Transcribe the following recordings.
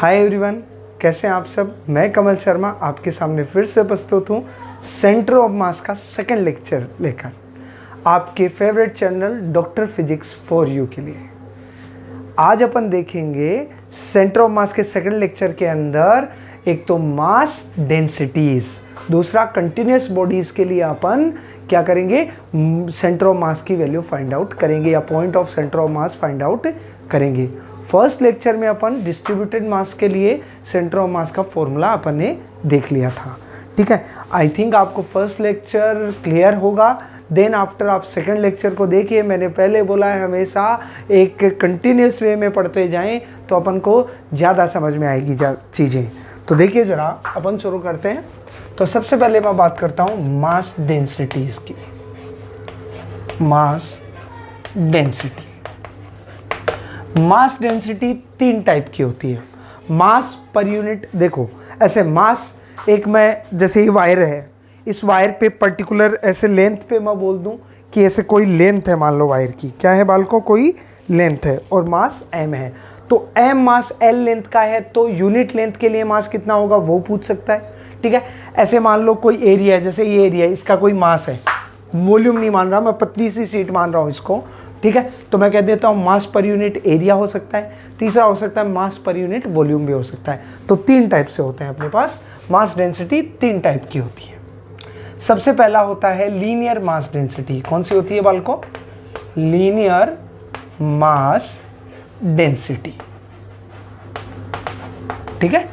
Hi everyone, कैसे हैं आप सब। मैं कमल शर्मा आपके सामने फिर से प्रस्तुत हूँ सेंटर ऑफ मास का सेकंड लेक्चर लेकर आपके favourite channel doctor physics for you के लिए। आज अपन देखेंगे सेंटर ऑफ मास के सेकंड लेक्चर के अंदर एक तो मास डेंसिटीज, दूसरा कंटिन्यूस बॉडीज के लिए अपन क्या करेंगे, सेंटर ऑफ मास की वैल्यू फाइंड आउट करेंगे या point of centre of mass find out करेंगे। फर्स्ट लेक्चर में अपन डिस्ट्रीब्यूटेड मास के लिए सेंटर ऑफ मास का फॉर्मूला अपन ने देख लिया था, ठीक है। आई थिंक आपको फर्स्ट लेक्चर क्लियर होगा। देन आफ्टर आप सेकंड लेक्चर को देखिए। मैंने पहले बोला है हमेशा एक कंटिन्यूस वे में पढ़ते जाएं तो अपन को ज़्यादा समझ में आएगी चीज़ें। तो देखिए ज़रा अपन शुरू करते हैं। तो सबसे पहले मैं बात करता हूँ मास डेंसिटीज़ की। मास डेंसिटी, मास डेंसिटी तीन टाइप की होती है। मास पर यूनिट, देखो ऐसे मास, एक मैं जैसे ये वायर है, इस वायर पे पर्टिकुलर ऐसे लेंथ पे मैं बोल दूं कि ऐसे कोई लेंथ है, मान लो वायर की क्या है बालकों, कोई लेंथ है और मास m है। तो m मास l लेंथ का है तो यूनिट लेंथ के लिए मास कितना होगा वो पूछ सकता है, ठीक है। ऐसे मान लो कोई एरिया है, जैसे ये एरिया है, इसका कोई मास है, वॉल्यूम नहीं मान रहा मैं, पतली सी सीट मान रहा हूँ इसको, ठीक है। तो मैं कह देता हूँ मास पर यूनिट एरिया हो सकता है, तीसरा हो सकता है मास पर यूनिट वॉल्यूम भी हो सकता है। तो तीन टाइप से होते हैं अपने पास मास डेंसिटी, तीन टाइप की होती है। सबसे पहला होता है लीनियर मास डेंसिटी। कौन सी होती है बालकों? लीनियर मास डेंसिटी, ठीक है।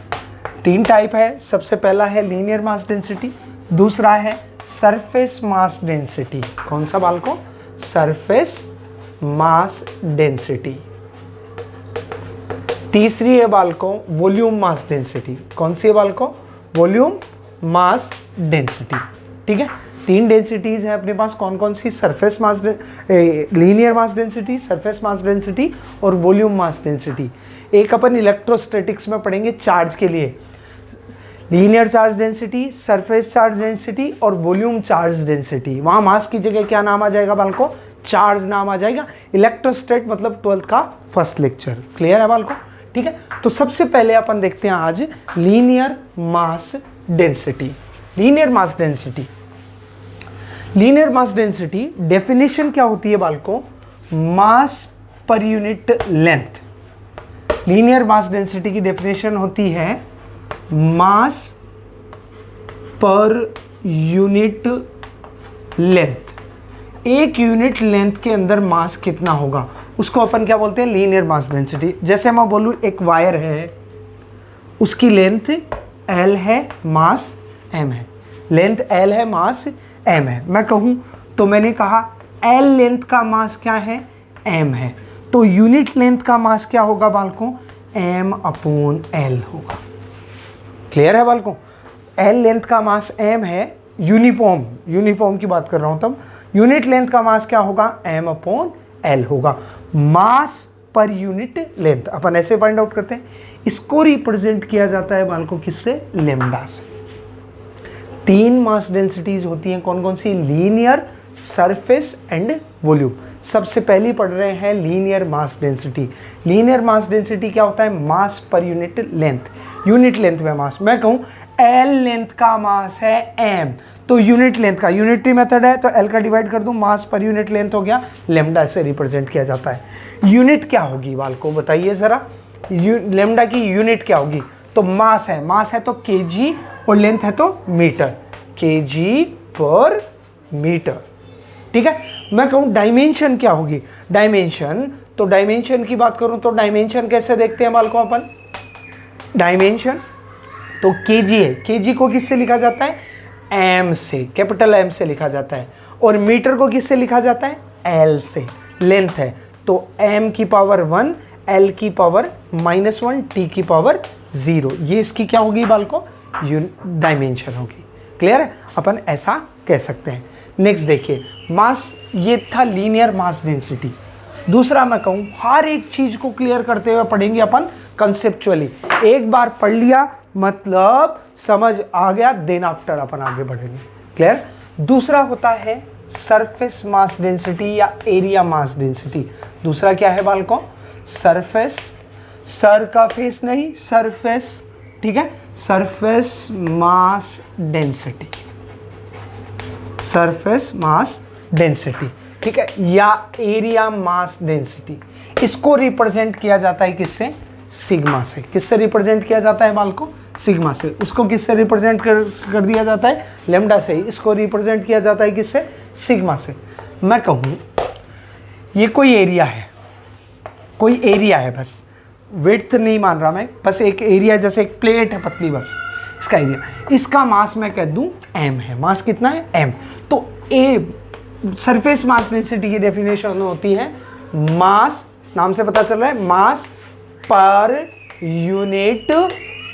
तीन टाइप है। सबसे पहला है लीनियर मास डेंसिटी, दूसरा है सरफेस मास डेंसिटी। कौन सा बालकों? Surface mass density. तीसरी है बालकों वॉल्यूम मास डेंसिटी। कौन सी है बालकों? वॉल्यूम मास डेंसिटी, ठीक है। तीन डेंसिटीज हैं अपने पास। कौन कौन सी? Surface mass, linear mass density, surface mass density और वॉल्यूम मास डेंसिटी। एक अपन इलेक्ट्रोस्टैटिक्स में पढ़ेंगे चार्ज के लिए, linear charge density, surface charge density और वॉल्यूम चार्ज डेंसिटी। वहां मास की जगह क्या नाम आ जाएगा बालकों? चार्ज नाम आ जाएगा। इलेक्ट्रोस्टैट मतलब 12th का फर्स्ट लेक्चर। क्लियर है बालकों? ठीक है। तो सबसे पहले अपन देखते हैं आज linear mass density. Linear mass density, linear mass density definition क्या होती है बालकों? मास पर unit length. Linear mass density की डेफिनेशन होती है मास पर यूनिट लेंथ। एक यूनिट लेंथ के अंदर मास कितना होगा उसको अपन क्या बोलते हैं? Linear mass density. जैसे मैं बोलूँ एक वायर है, उसकी लेंथ l है, मास m है। लेंथ l है, मास m है। मैं कहूँ तो मैंने कहा l लेंथ का मास क्या है? m है। तो यूनिट लेंथ का मास क्या होगा बालकों? m/l होगा। क्लियर है बालकों? l लेंथ का मास m है, यूनिफॉर्म की बात कर रहा हूं। तब यूनिट लेंथ का मास क्या होगा? m/l होगा। मास पर यूनिट लेंथ अपन ऐसे फाइंड आउट करते हैं। इसको रिप्रेजेंट किया जाता है बालकों किससे? लैम्डा से। तीन मास डेंसिटीज होती हैं। कौन कौन सी? Linear, surface and volume. सबसे पहली पढ़ रहे हैं linear mass density. Linear mass density क्या होता है? मास पर यूनिट लेंथ। यूनिट लेंथ में मास, मैं कहूँ l लेंथ का मास है m, तो यूनिट लेंथ का, यूनिटरी मेथड है तो l का डिवाइड कर दूं, मास पर यूनिट लेंथ हो गया, लैम्डा से रिप्रेजेंट किया जाता है। यूनिट क्या होगी बालकों बताइए जरा? लैम्डा की यूनिट क्या होगी? तो मास है, मास है तो kg और लेंथ है तो मीटर, kg पर मीटर, ठीक है। मैं कहूँ डायमेंशन क्या होगी? डायमेंशन, तो डायमेंशन की बात करूं तो डायमेंशन कैसे देखते हैं बालकों अपन? डायमेंशन तो kg है, kg को किससे लिखा जाता है? m से, कैपिटल M से लिखा जाता है। और मीटर को किससे लिखा जाता है? l से। लेंथ है तो m की पावर 1, l की पावर -1, t की पावर 0। ये इसकी क्या होगी बालकों? डायमेंशन होगी। क्लियर है? अपन ऐसा कह सकते हैं। नेक्स्ट देखिए मास, ये था लीनियर मास डेंसिटी। दूसरा मैं कहूँ हर एक चीज को क्लियर करते हुए पढ़ेंगे अपन कंसेप्चुअली। एक बार पढ़ लिया मतलब समझ आ गया, देन आफ्टर अपन आगे बढ़ेंगे। क्लियर? दूसरा होता है सरफेस मास डेंसिटी या एरिया मास डेंसिटी। दूसरा क्या है बालकों? सरफेस सरफेस नहीं, सरफेस, ठीक है, surface mass density, surface mass density, ठीक है, या एरिया मास डेंसिटी। इसको रिप्रेजेंट किया जाता है किससे? सिग्मा से। किससे रिप्रेजेंट किया जाता है बाल को? सिग्मा से। उसको किससे रिप्रेजेंट कर दिया जाता है? लेम्डा से। इसको रिप्रेजेंट किया जाता है किससे? सिग्मा से। मैं कहूँ ये कोई एरिया है, कोई एरिया है, बस विड्थ नहीं मान रहा मैं, बस एक एरिया, जैसे एक प्लेट है पतली, बस इसका एरिया, इसका मास मैं कह दूं m है। मास कितना है? m। तो a सरफेस मास डेंसिटी की डेफिनेशन होती है मास, नाम से पता चल रहा है, मास पर यूनिट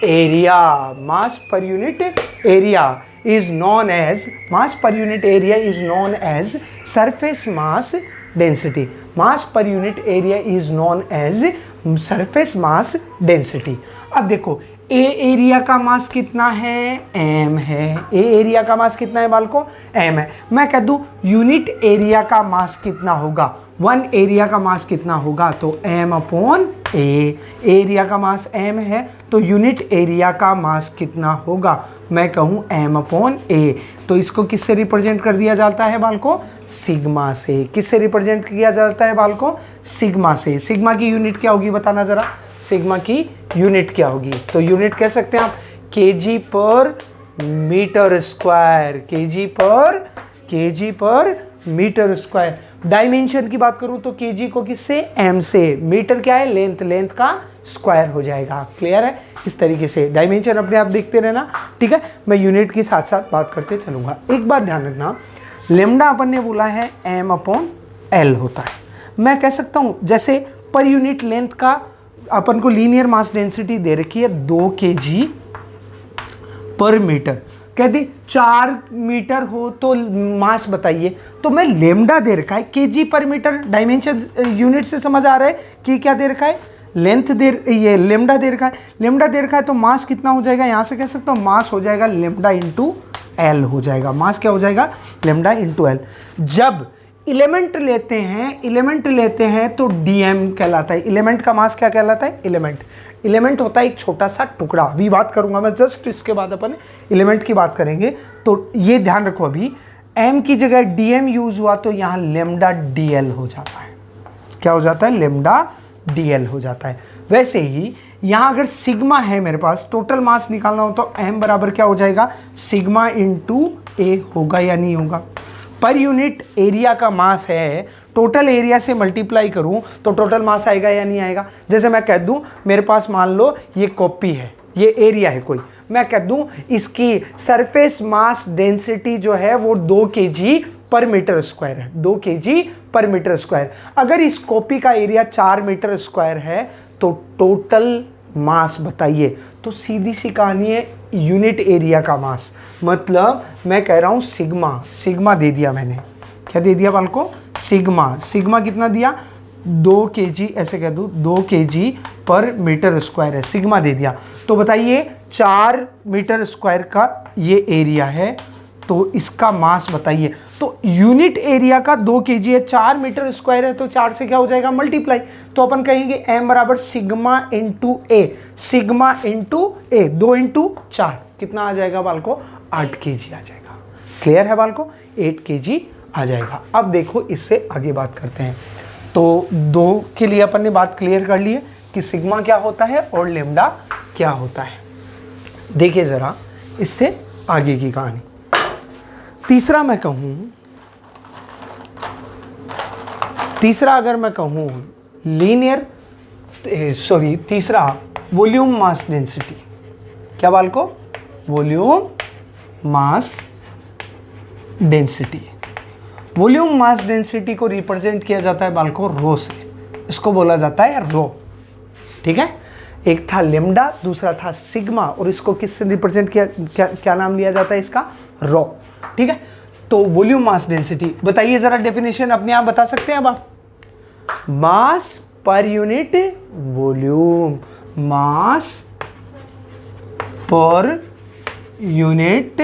एरिया। मास पर unit area is known as, mass per unit area is known as surface mass density. Mass per unit area is known as surface mass density. अब देखो ए एरिया का मास कितना है? m है। ए एरिया का मास कितना है बालको? m है। मैं कह दूं यूनिट एरिया का मास कितना होगा? 1 एरिया का मास कितना होगा? तो m अपॉन ए। एरिया का मास m है तो यूनिट एरिया का मास कितना होगा? मैं कहूँ m अपॉन ए। तो इसको किससे रिप्रेजेंट कर दिया जाता है बालको? सिग्मा से। किससे रिप्रेजेंट किया जाता है बालको? सिग्मा से। सिग्मा की यूनिट क्या होगी बताना जरा? सिग्मा की यूनिट क्या होगी? तो यूनिट कह सकते हैं आप केजी पर मीटर स्क्वायर, केजी पर मीटर स्क्वायर। डायमेंशन की बात करूं तो केजी को किससे? m से। मीटर क्या है? लेंथ, लेंथ का स्क्वायर हो जाएगा। क्लियर है? इस तरीके से डायमेंशन अपने आप देखते रहना, ठीक है। मैं यूनिट के साथ साथ बात करते चलूंगा। एक बात ध्यान रखना, लेम्डा अपन ने बोला है m अपॉन l होता है। मैं कह सकता हूं जैसे पर यूनिट लेंथ का अपन को लीनियर मास डेंसिटी दे रखी है 2 kg पर मीटर, कहती 4 मीटर हो तो मास बताइए, तो मैं लेम्डा दे रखा है केजी पर मीटर। डायमेंशन यूनिट से समझ आ रहा है कि क्या दे रखा है? लेंथ ये लेम्डा दे रखा है। लेम्डा दे रखा है तो मास कितना हो जाएगा? यहाँ से कह सकता हूँ मास हो जाएगा लेम्डा इंटू एल हो जाएगा। मास क्या हो जाएगा? Lambda into L. जब एलिमेंट लेते हैं तो डीएम कहलाता है। एलिमेंट का मास क्या कहलाता है? एलिमेंट होता है एक छोटा सा टुकड़ा। अभी बात करूंगा मैं, जस्ट इसके बाद अपन एलिमेंट की बात करेंगे। तो ये ध्यान रखो, अभी m की जगह dm यूज हुआ तो यहाँ लेम्डा dl हो जाता है। क्या हो जाता है? लेम्डा dl हो जाता है। वैसे ही यहाँ अगर सिग्मा है मेरे पास, टोटल मास निकालना हो तो m बराबर क्या हो जाएगा? सिग्मा इंटू ए होगा या नहीं होगा? पर यूनिट एरिया का मास है, टोटल एरिया से मल्टीप्लाई करूं तो टोटल मास आएगा या नहीं आएगा? जैसे मैं कह दूं मेरे पास मान लो ये कॉपी है, ये एरिया है कोई, मैं कह दूं इसकी सरफेस मास डेंसिटी जो है वो 2 kg पर मीटर स्क्वायर है। 2 kg पर मीटर स्क्वायर। अगर इस कॉपी का एरिया 4 मीटर स्क्वायर है तो टोटल मास बताइए। तो सीधी सी कहानी है यूनिट एरिया का मास, मतलब मैं कह रहा हूं सिग्मा दे दिया मैंने। क्या दे दिया बाल को? सिग्मा कितना दिया? 2 kg, ऐसे कह दूं 2 kg पर मीटर स्क्वायर है, सिग्मा दे दिया। तो बताइए 4 मीटर स्क्वायर का ये एरिया है तो इसका मास बताइए। तो यूनिट एरिया का 2 kg है, 4 मीटर स्क्वायर है तो 4 से क्या हो जाएगा? मल्टीप्लाई। तो अपन कहेंगे m बराबर सिग्मा इंटू ए। सिग्मा इंटू ए, 2 इंटू 4 कितना आ जाएगा बाल को? 8 kg आ जाएगा। क्लियर है बाल को? 8 kg आ जाएगा। अब देखो इससे आगे बात करते हैं। तो 2 के लिए अपन ने बात क्लियर कर ली है कि सिग्मा क्या होता है और लेम्डा क्या होता है। देखिए जरा इससे आगे की कहानी। तीसरा अगर मैं कहूँ तीसरा वॉल्यूम मास डेंसिटी। क्या बाल को? Volume mass density. Volume mass density को रिप्रेजेंट किया जाता है बाल को रो से। इसको बोला जाता है रो, ठीक है। एक था लेम्डा, दूसरा था सिग्मा, और इसको किससे रिप्रेजेंट किया? क्या नाम लिया जाता है इसका? रो, ठीक है। तो वॉल्यूम मास डेंसिटी बताइए जरा, डेफिनेशन अपने आप बता सकते हैं अब आप? मास पर यूनिट वॉल्यूम, मास पर unit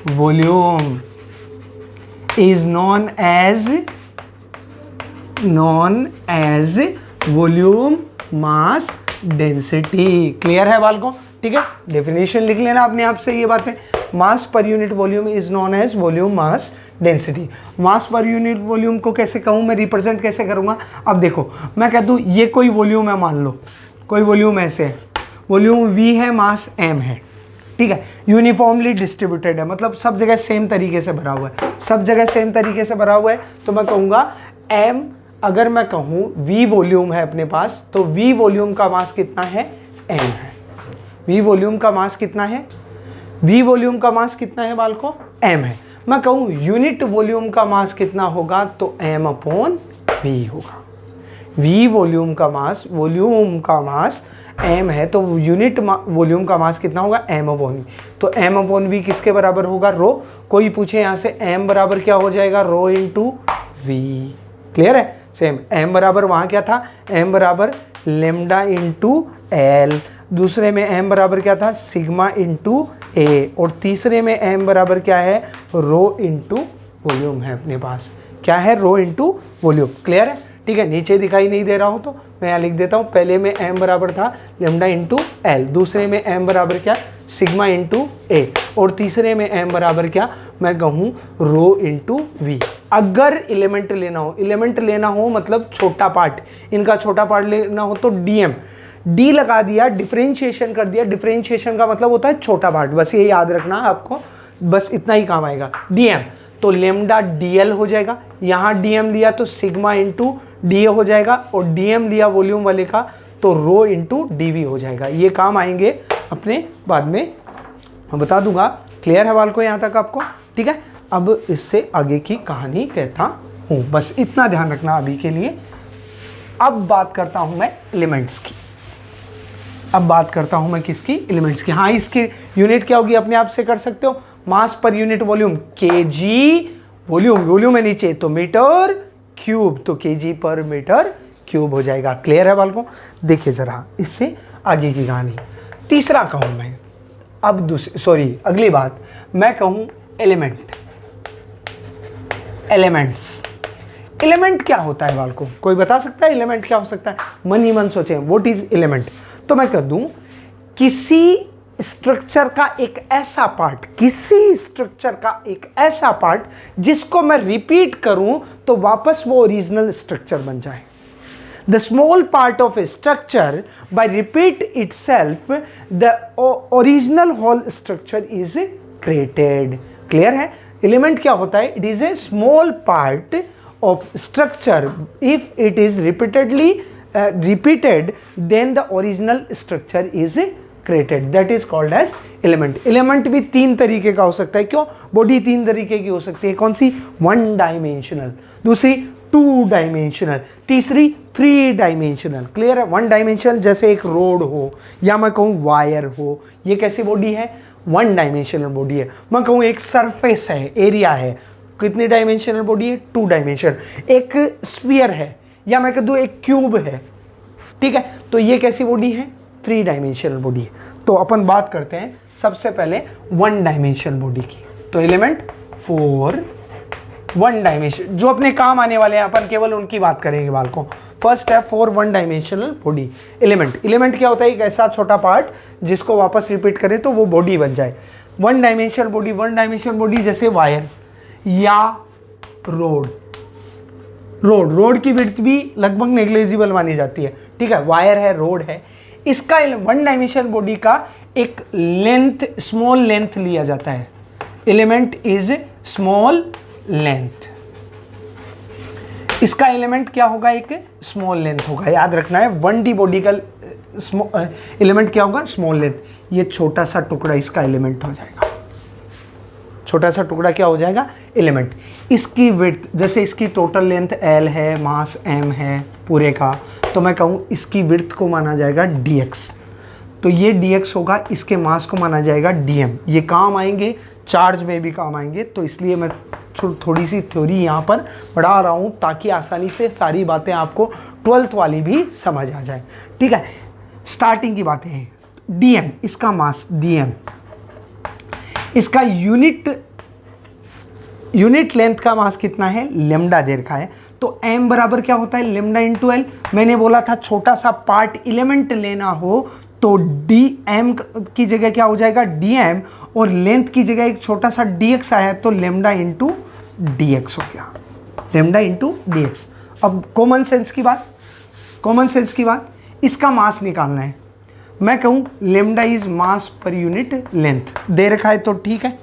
volume is known as volume mass density. Clear है बालकों? ठीक है, डेफिनेशन लिख लेना अपने आप से ये बातें। मास पर unit volume is known as volume mass density. Mass पर यूनिट वॉल्यूम को कैसे कहूँ मैं, रिप्रेजेंट कैसे करूँगा? अब देखो, मैं कह दूँ ये कोई वॉल्यूम है, मान लो कोई वॉल्यूम ऐसे है, वॉल्यूम V है, मास M है, ठीक है, यूनिफॉर्मली डिस्ट्रीब्यूटेड है, मतलब सब जगह सेम तरीके से भरा हुआ है, सब जगह सेम तरीके से भरा हुआ है, तो मैं कहूँगा M। अगर मैं कहूँ V वॉल्यूम है अपने पास, तो V वॉल्यूम का मास कितना है? M है। V वॉल्यूम का मास कितना है? V वॉल्यूम का मास कितना है बालकों? M है। मैं कहूँ यूनिट वॉल्यूम का मास कितना होगा, तो M/V होगा। V वॉल्यूम का मास M है, तो यूनिट वॉल्यूम का मास कितना होगा? M/V। तो M/V किसके बराबर होगा? रो। कोई पूछे यहाँ से M बराबर क्या हो जाएगा? Rho into V। क्लियर है? सेम M बराबर वहाँ क्या था? M बराबर लेमडा इंटू L। दूसरे में M बराबर क्या था? Sigma into A। और तीसरे में M बराबर क्या है? रो इंटू वॉल्यूम है अपने पास। क्या है? Rho into volume. क्लियर है? ठीक है, नीचे दिखाई नहीं दे रहा हो तो मैं यहाँ लिख देता हूँ। पहले में M बराबर था लेमडा इंटू L, दूसरे में M बराबर क्या? सिग्मा इंटू A, और तीसरे में M बराबर क्या? मैं कहूँ रो इंटू V। अगर एलिमेंट लेना हो मतलब छोटा पार्ट, इनका छोटा पार्ट लेना हो तो DM, D लगा दिया, डिफरेंशिएशन कर दिया। डिफरेंशिएशन का मतलब होता है छोटा पार्ट, बस ये याद रखना आपको, बस इतना ही काम आएगा। DM तो लेमडा DL हो जाएगा, यहाँ DM लिया तो सिग्मा इंटू DA हो जाएगा, और DM लिया वॉल्यूम वाले का तो रो इंटू DV हो जाएगा। ये काम आएंगे अपने बाद में, मैं बता दूंगा। क्लियर है बाल को यहाँ तक आपको? ठीक है, अब इससे आगे की कहानी कहता हूँ, बस इतना ध्यान रखना अभी के लिए। अब बात करता हूँ मैं एलिमेंट्स की। अब बात करता हूँ मैं किसकी? एलिमेंट्स की। हाँ, इसकी यूनिट क्या होगी अपने आप से कर सकते हो, मास पर यूनिट वॉल्यूम kg, वॉल्यूम है नीचे तो मीटर क्यूब, तो kg पर मीटर क्यूब हो जाएगा। क्लियर है बालकों? देखिए जरा इससे आगे की कहानी। तीसरा कहूँ मैं, अब अगली बात मैं कहूँ एलिमेंट क्या होता है बालकों? कोई बता सकता है एलिमेंट क्या हो सकता है? मन ही मन सोचें, व्हाट इज एलिमेंट? तो मैं कह दूं किसी स्ट्रक्चर का एक ऐसा पार्ट जिसको मैं रिपीट करूं तो वापस वो ओरिजिनल स्ट्रक्चर बन जाए। The small part of a structure by repeat itself, the original whole structure is created. Clear है? Element क्या होता है? It is a small part of structure. If it is repeated, then the original structure is created. That is called as element. Element भी तीन तरीके का हो सकता है। क्यों? बॉडी तीन तरीके की हो सकती है। कौन सी? 1 डायमेंशनल, दूसरी 2 डायमेंशनल, तीसरी 3 डायमेंशनल। क्लियर है? 1 डायमेंशनल जैसे एक रोड हो या मैं कहूँ वायर हो, ये कैसी बॉडी है? 1 डायमेंशनल बॉडी है। मैं कहूँ एक सरफेस है, एरिया है, कितनी डायमेंशनल बॉडी है? 2 डायमेंशनल। एक स्फीयर है या मैं कह दूँ एक क्यूब है, ठीक है, तो ये कैसी बॉडी है? 3 डायमेंशनल बॉडी है। तो अपन बात करते हैं सबसे पहले 1 डायमेंशनल बॉडी की। तो एलिमेंट 4 1 डायमेंशन जो अपने काम आने वाले हैं, अपन केवल उनकी बात करेंगे बालकों। फर्स्ट है 4 1 डायमेंशनल बॉडी। एलिमेंट क्या होता है? एक ऐसा छोटा पार्ट जिसको वापस रिपीट करें तो वो बॉडी बन जाए। 1 डायमेंशनल बॉडी जैसे वायर या रोड की विड्थ भी लगभग नेग्लिजिबल मानी जाती है, ठीक है, वायर है, रोड है। इसका 1 डायमेंशनल बॉडी का एक लेंथ, स्मॉल लेंथ लिया जाता है। Element is small length. इसका एलिमेंट क्या होगा? एक स्मॉल लेंथ होगा, याद रखना है। 1D बॉडी का एलिमेंट क्या होगा? Small length. ये छोटा सा टुकड़ा इसका एलिमेंट हो जाएगा। छोटा सा टुकड़ा क्या हो जाएगा? एलिमेंट। इसकी विड्थ, जैसे इसकी टोटल लेंथ L है, मास M है पूरे का, तो मैं कहूँ इसकी विड्थ को माना जाएगा dx। तो ये dx होगा, इसके मास को माना जाएगा dm। ये काम आएंगे, चार्ज में भी काम आएंगे, तो इसलिए मैं थोड़ी सी थ्योरी यहाँ पर पढ़ा रहा हूँ ताकि आसानी से सारी बातें आपको 12th वाली भी समझ आ जाए, ठीक है। स्टार्टिंग की बातें हैं। dm, इसका मास dm, इसका यूनिट यूनिट लेंथ का मास कितना है, लेमडा दे रखा है, तो m बराबर क्या होता है, लेमडा इंटू एल। मैंने बोला था छोटा सा पार्ट एलिमेंट लेना हो तो dm की जगह क्या हो जाएगा, dm, और लेंथ की जगह एक छोटा सा dx आया तो लेमडा इंटू dx हो गया, लेमडा इंटू dx। अब कॉमन सेंस की बात, इसका मास निकालना है। मैं कहूँ लेमडा इज मास पर यूनिट लेंथ दे रखा है तो ठीक है,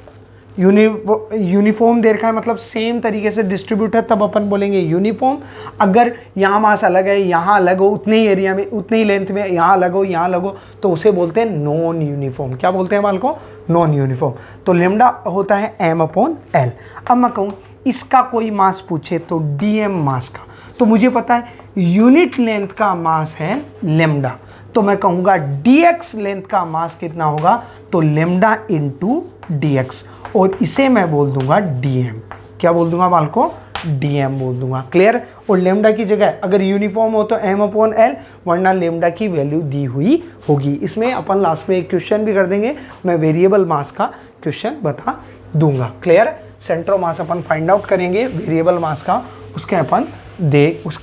यूनिफॉर्म दे रखा है मतलब सेम तरीके से डिस्ट्रीब्यूट है, तब अपन बोलेंगे यूनिफॉर्म। अगर यहाँ मास अलग है, यहाँ अलग हो, उतने ही एरिया में, उतने ही लेंथ में, यहाँ अलग हो, यहाँ अलग हो, तो उसे बोलते हैं नॉन यूनिफॉर्म। क्या बोलते हैं बाल को, नॉन यूनिफॉर्म। तो लेमडा होता है m/L। अब मैं कहूँ इसका कोई मास पूछे तो dm मास का, तो मुझे पता है यूनिट लेंथ का मास है लेमडा, तो मैं कहूँगा dx लेंथ का मास कितना होगा, तो लेमडा इंटू dx, और इसे मैं बोल दूंगा dm। क्या बोल दूंगा बाल को, dm बोल दूंगा। क्लियर। और लेमडा की जगह अगर यूनिफॉर्म हो तो m/L, वरना लेमडा की वैल्यू दी हुई होगी। इसमें अपन लास्ट में एक क्वेश्चन भी कर देंगे, मैं वेरिएबल मास का क्वेश्चन बता दूंगा। Clear. Centre of mass upon find out करेंगे वेरिएबल मास का, उसके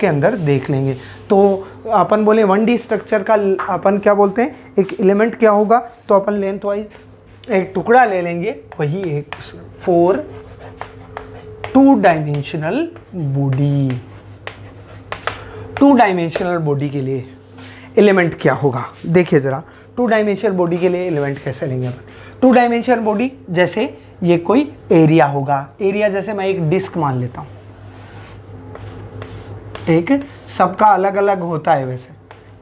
अंदर देख लेंगे। तो अपन बोले 1D स्ट्रक्चर का अपन क्या बोलते हैं, एक एलिमेंट क्या होगा, तो अपन लेंथ वाइज एक टुकड़ा ले लेंगे, वही एक 4 2 डायमेंशनल बॉडी। 2 डायमेंशनल बॉडी के लिए एलिमेंट क्या होगा, देखिए ज़रा 2 डायमेंशनल बॉडी के लिए एलिमेंट कैसे लेंगे अपन। 2 डायमेंशनल बॉडी जैसे ये कोई एरिया होगा, एरिया जैसे मैं एक डिस्क मान लेता हूँ, एक सबका अलग अलग होता है वैसे,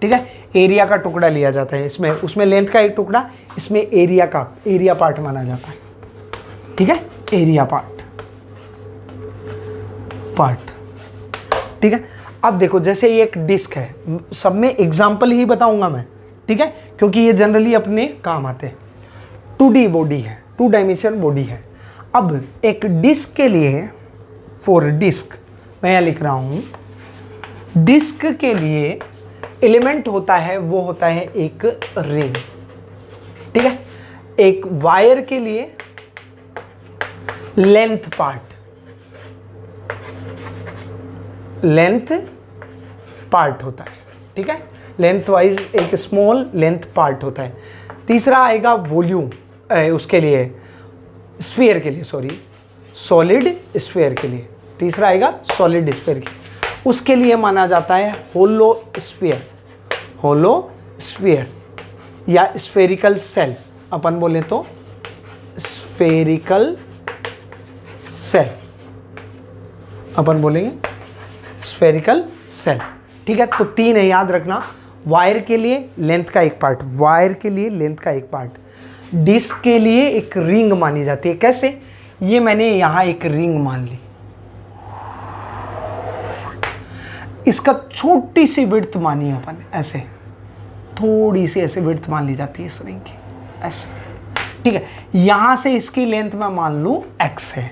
ठीक है। एरिया का टुकड़ा लिया जाता है, इसमें उसमें लेंथ का एक टुकड़ा, इसमें एरिया पार्ट माना जाता है, ठीक है, एरिया पार्ट, ठीक है। अब देखो जैसे ये एक डिस्क है, सब में एग्जाम्पल ही बताऊंगा मैं, ठीक है, क्योंकि ये जनरली अपने काम आते हैं। 2D बॉडी है, 2 डायमेंशनल बॉडी है। अब एक डिस्क के लिए, फॉर डिस्क मैं यहाँ लिख रहा हूँ, डिस्क के लिए एलिमेंट होता है, वो होता है एक रिंग, ठीक है। एक वायर के लिए लेंथ पार्ट होता है, ठीक है। लेंथ वाइज एक स्मॉल लेंथ पार्ट होता है। तीसरा आएगा वॉल्यूम, उसके लिए स्फीयर के लिए, सॉलिड स्फीयर के लिए। तीसरा आएगा सॉलिड स्फीयर के लिए, उसके लिए माना जाता है होलो स्फीयर या स्फेरिकल सेल। अपन बोले तो स्फेरिकल सेल, अपन बोलेंगे स्फेरिकल सेल, ठीक है। तो 3 है, याद रखना। वायर के लिए लेंथ का एक पार्ट, डिस्क के लिए एक रिंग मानी जाती है। कैसे, ये मैंने यहां एक रिंग मान ली, इसका छोटी सी विड्थ मानी है अपन, ऐसे थोड़ी सी ऐसे विड्थ मान ली जाती है इस रिंग की, ऐसे, ठीक है। यहां से इसकी लेंथ मैं मान लूं x है,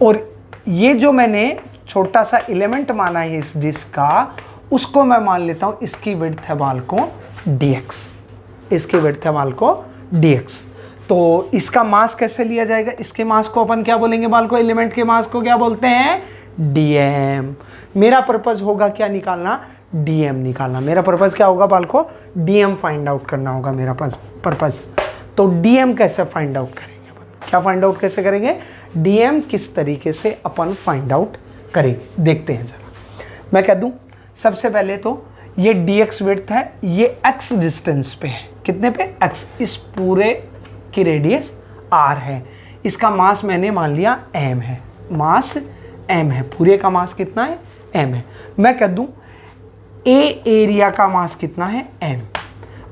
और ये जो मैंने छोटा सा एलिमेंट माना है इस डिस्क का, उसको मैं मान लेता हूं इसकी विड्थ है बाल को dx, तो इसका मास कैसे लिया जाएगा, इसके मास को अपन क्या बोलेंगे बाल को, एलिमेंट के मास को क्या बोलते हैं, dm। मेरा पर्पज होगा क्या निकालना, dm निकालना। मेरा पर्पज क्या होगा बाल को, dm फाइंड आउट करना होगा मेरा पर्पज। तो dm कैसे फाइंड आउट करेंगे अपन, क्या फाइंड आउट कैसे करेंगे, dm किस तरीके से अपन फाइंड आउट करेंगे, देखते हैं जरा। मैं कह दूं सबसे पहले तो ये dx विड्थ है, ये x डिस्टेंस पे है, कितने पे, x, इस पूरे की रेडियस r है, इसका मास मैंने मान लिया m है, मास m है, पूरे का मास कितना है, m है। मैं कह दूं a एरिया का मास कितना है, m।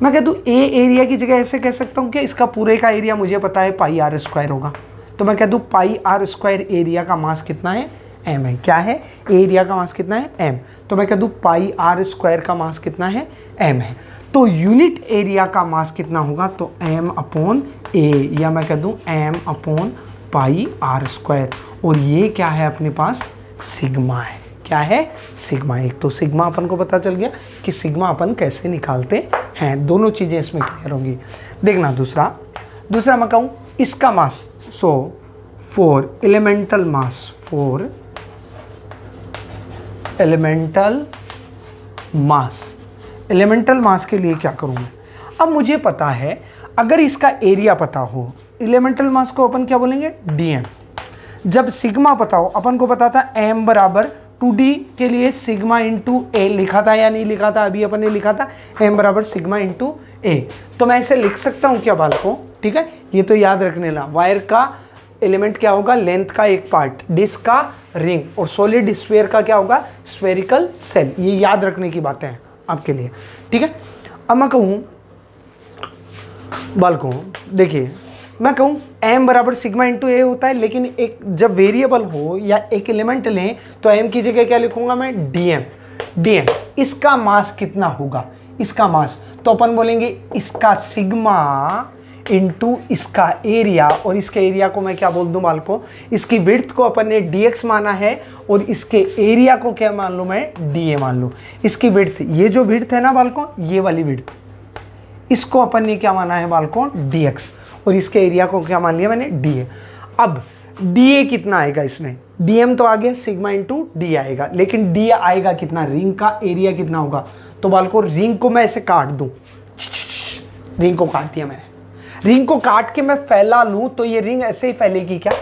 मैं कह दूं a एरिया की जगह ऐसे कह सकता हूं कि इसका पूरे का एरिया मुझे पता है पाई r स्क्वायर होगा, तो मैं कह दूं पाई r स्क्वायर एरिया का मास कितना है, m है। क्या है, एरिया का मास कितना है, m, तो मैं कह दूं पाई r स्क्वायर का मास कितना है, m है। तो यूनिट एरिया का मास कितना होगा, तो m/a, या मैं कह दूं m/πr², और ये क्या है अपने पास, सिग्मा है। क्या है, सिग्मा। एक तो सिग्मा अपन को पता चल गया कि सिग्मा अपन कैसे निकालते हैं, दोनों चीज़ें इसमें क्लियर होंगी। देखना दूसरा मैं कहूँ इसका mass, for elemental mass, for elemental mass, elemental mass के लिए क्या करूँ मैं? अब मुझे पता है, अगर इसका एरिया पता हो, एलिमेंटल मास को अपन क्या बोलेंगे? डीएम। जब सिग्मा पता हो, अपन को पता था एम बराबर 2D के लिए सिग्मा इंटू ए लिखा था या नहीं लिखा था? अभी अपन ने लिखा था एम बराबर सिग्मा इंटू ए। तो मैं इसे लिख सकता हूँ क्या बालकों? ठीक है, ये तो याद रखने ला। वायर का एलिमेंट क्या होगा? लेंथ का एक पार्ट, डिस्क का रिंग, और सॉलिड स्फीयर का क्या होगा? Spherical shell. ये याद रखने की बातें हैं आपके लिए। ठीक है, अब मैं कहूँ बालकों, देखिए मैं कहूँ m बराबर सिग्मा इंटू ए होता है, लेकिन एक जब वेरिएबल हो या एक एलिमेंट लें तो m की जगह क्या लिखूंगा मैं? dm। इसका मास कितना होगा? इसका मास तो अपन बोलेंगे इसका सिग्मा इंटू इसका एरिया, और इसके एरिया को मैं क्या बोल दूं बालकों? इसकी विड्थ को अपन ने dx माना है और इसके एरिया को क्या मान लूँ मैं? da मान लूँ। इसकी विड्थ, ये जो विड्थ है ना बालकों, ये वाली विड्थ, इसको अपन ने क्या माना है बालकों? dx, और इसके एरिया को क्या मान लिया मैंने? dA। अब dA कितना आएगा इसमें? dm तो आ गया, सिग्मा इंटू d आएगा, लेकिन d आएगा कितना? रिंग का एरिया कितना होगा? तो बालकों रिंग को मैं ऐसे काट दूं, रिंग को काट दिया मैंने, रिंग को काट के मैं फैला लूं तो ये रिंग ऐसे ही फैलेगी क्या?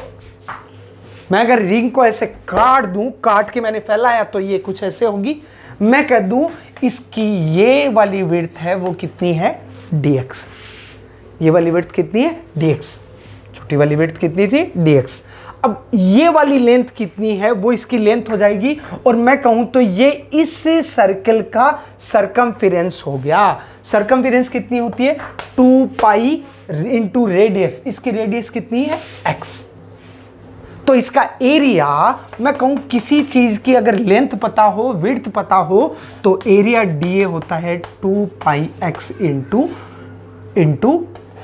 मैं अगर रिंग को ऐसे काट दूं, काट के मैंने फैलाया तो ये कुछ ऐसे होगी। मैं कह दूं इसकी ये वाली विड्थ है वो कितनी है? dx। ये वाली विड्थ कितनी है? dx। छोटी वाली विड्थ कितनी थी? dx। अब ये वाली लेंथ कितनी है? वो इसकी लेंथ हो जाएगी, और मैं कहूं तो ये इस सर्कल का सरकमफेरेंस हो गया। सरकमफेरेंस कितनी होती है? 2 पाई इंटू रेडियस। इसकी रेडियस कितनी है? x। तो इसका एरिया, मैं कहूं किसी चीज की अगर लेंथ पता हो, विड्थ पता हो, तो एरिया dA होता है 2 पाई x into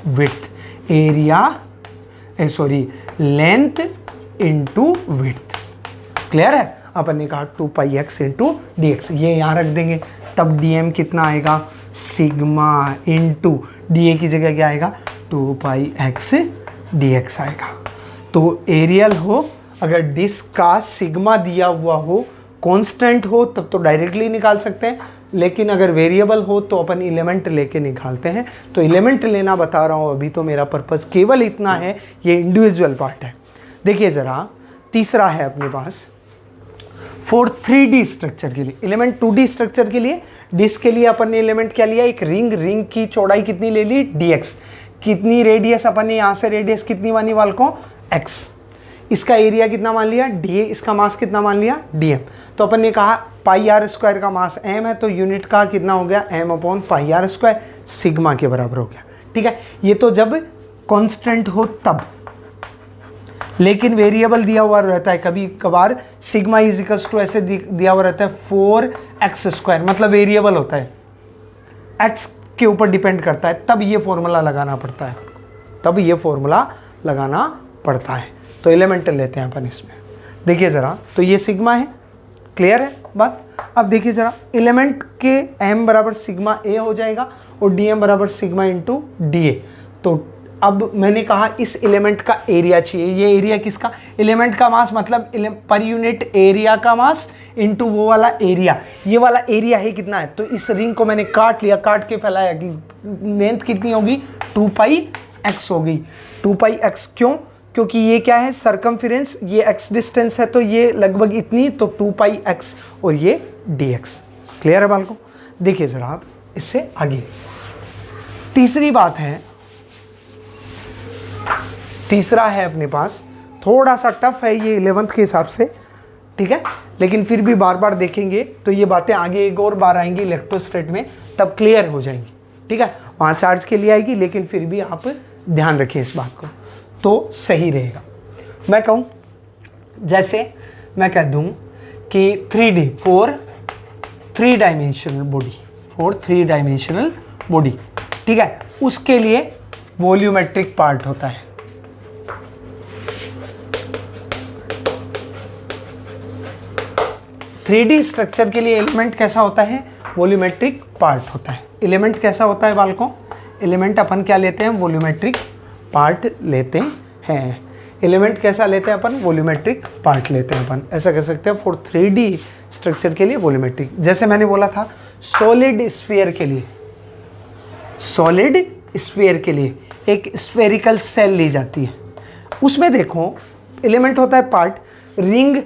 width. Area sorry length into width. Clear है? अपन ने कहा 2 पाई x इंटू dx, ये यहाँ रख देंगे। तब dm कितना आएगा? सिग्मा इंटू da की जगह क्या आएगा? 2 पाई x dx आएगा। तो एरियल हो, अगर डिस्क का सिग्मा दिया हुआ हो, कांस्टेंट हो, तब तो डायरेक्टली निकाल सकते हैं, लेकिन अगर वेरिएबल हो तो अपन एलिमेंट लेके निकालते हैं। तो एलिमेंट लेना बता रहा हूँ अभी, तो मेरा पर्पस केवल इतना है, ये इंडिविजुअल पार्ट है। देखिए ज़रा, तीसरा है अपने पास फॉर 3D स्ट्रक्चर के लिए। एलिमेंट 2D स्ट्रक्चर के लिए, डिस्क के लिए अपन ने एलिमेंट क्या लिया? एक रिंग। रिंग की चौड़ाई कितनी ले ली? dx। कितनी रेडियस अपन ने यहाँ से रेडियस कितनी मानी वालकों? x। इसका एरिया कितना मान लिया? dA। इसका मास कितना मान लिया? dm। तो अपन ने कहा पाई आर स्क्वायर का मास m है, तो यूनिट का कितना हो गया? m upon pi r square, sigma के बराबर हो गया। ठीक है, ये तो जब कांस्टेंट हो तब, लेकिन वेरिएबल दिया हुआ रहता है कभी कभार। सिग्मा इज इक्वल्स टू ऐसे दिया हुआ रहता है 4x स्क्वायर, मतलब वेरिएबल होता है, x के ऊपर डिपेंड करता है, तब ये फॉर्मूला लगाना पड़ता है, तब ये फॉर्मूला लगाना पड़ता है। तो एलिमेंट लेते हैं अपन इसमें। देखिए ज़रा, तो ये सिग्मा है, क्लियर है बात? अब देखिए ज़रा, एलिमेंट के m बराबर सिग्मा a हो जाएगा और dm बराबर सिग्मा इंटू da। तो अब मैंने कहा इस एलिमेंट का एरिया चाहिए। ये एरिया किसका? एलिमेंट का मास, मतलब पर यूनिट एरिया का मास इंटू वो वाला एरिया। ये वाला एरिया है कितना है? तो इस रिंग को मैंने काट लिया, काट के फैलाया, लेंथ कितनी होगी? 2 पाई x हो गई। 2 पाई x क्यों? क्योंकि ये क्या है? सरकमफेरेंस, ये x डिस्टेंस है, तो ये लगभग इतनी, तो 2 पाई x और ये dx। क्लियर है बालकों? देखिए ज़रा आप इससे आगे, तीसरी बात है, तीसरा है अपने पास, थोड़ा सा टफ है ये 11th के हिसाब से, ठीक है, लेकिन फिर भी बार बार देखेंगे तो ये बातें आगे एक और बार आएंगी इलेक्ट्रोस्टैट में, तब क्लियर हो जाएंगी। ठीक है, वहाँ चार्ज के लिए आएगी, लेकिन फिर भी आप ध्यान रखें इस बात को, तो सही रहेगा। मैं कहूँ, जैसे मैं कह दूँ कि 3D for 3 dimensional body, for 3 dimensional body, ठीक है, उसके लिए वॉल्यूमेट्रिक पार्ट होता है। थ्री डी स्ट्रक्चर के लिए एलिमेंट कैसा होता है? वॉल्यूमेट्रिक पार्ट होता है। एलिमेंट कैसा होता है बालकों? एलिमेंट अपन क्या लेते हैं? वॉल्यूमेट्रिक पार्ट लेते हैं। एलिमेंट कैसा लेते हैं अपन, वॉल्यूमेट्रिक पार्ट लेते हैं अपन, ऐसा कह सकते हैं फॉर 3D स्ट्रक्चर के लिए वॉल्यूमेट्रिक। जैसे मैंने बोला था सॉलिड स्फीयर के लिए, सॉलिड स्फीयर के लिए एक स्फेरिकल सेल ली जाती है, उसमें देखो एलिमेंट होता है पार्ट, रिंग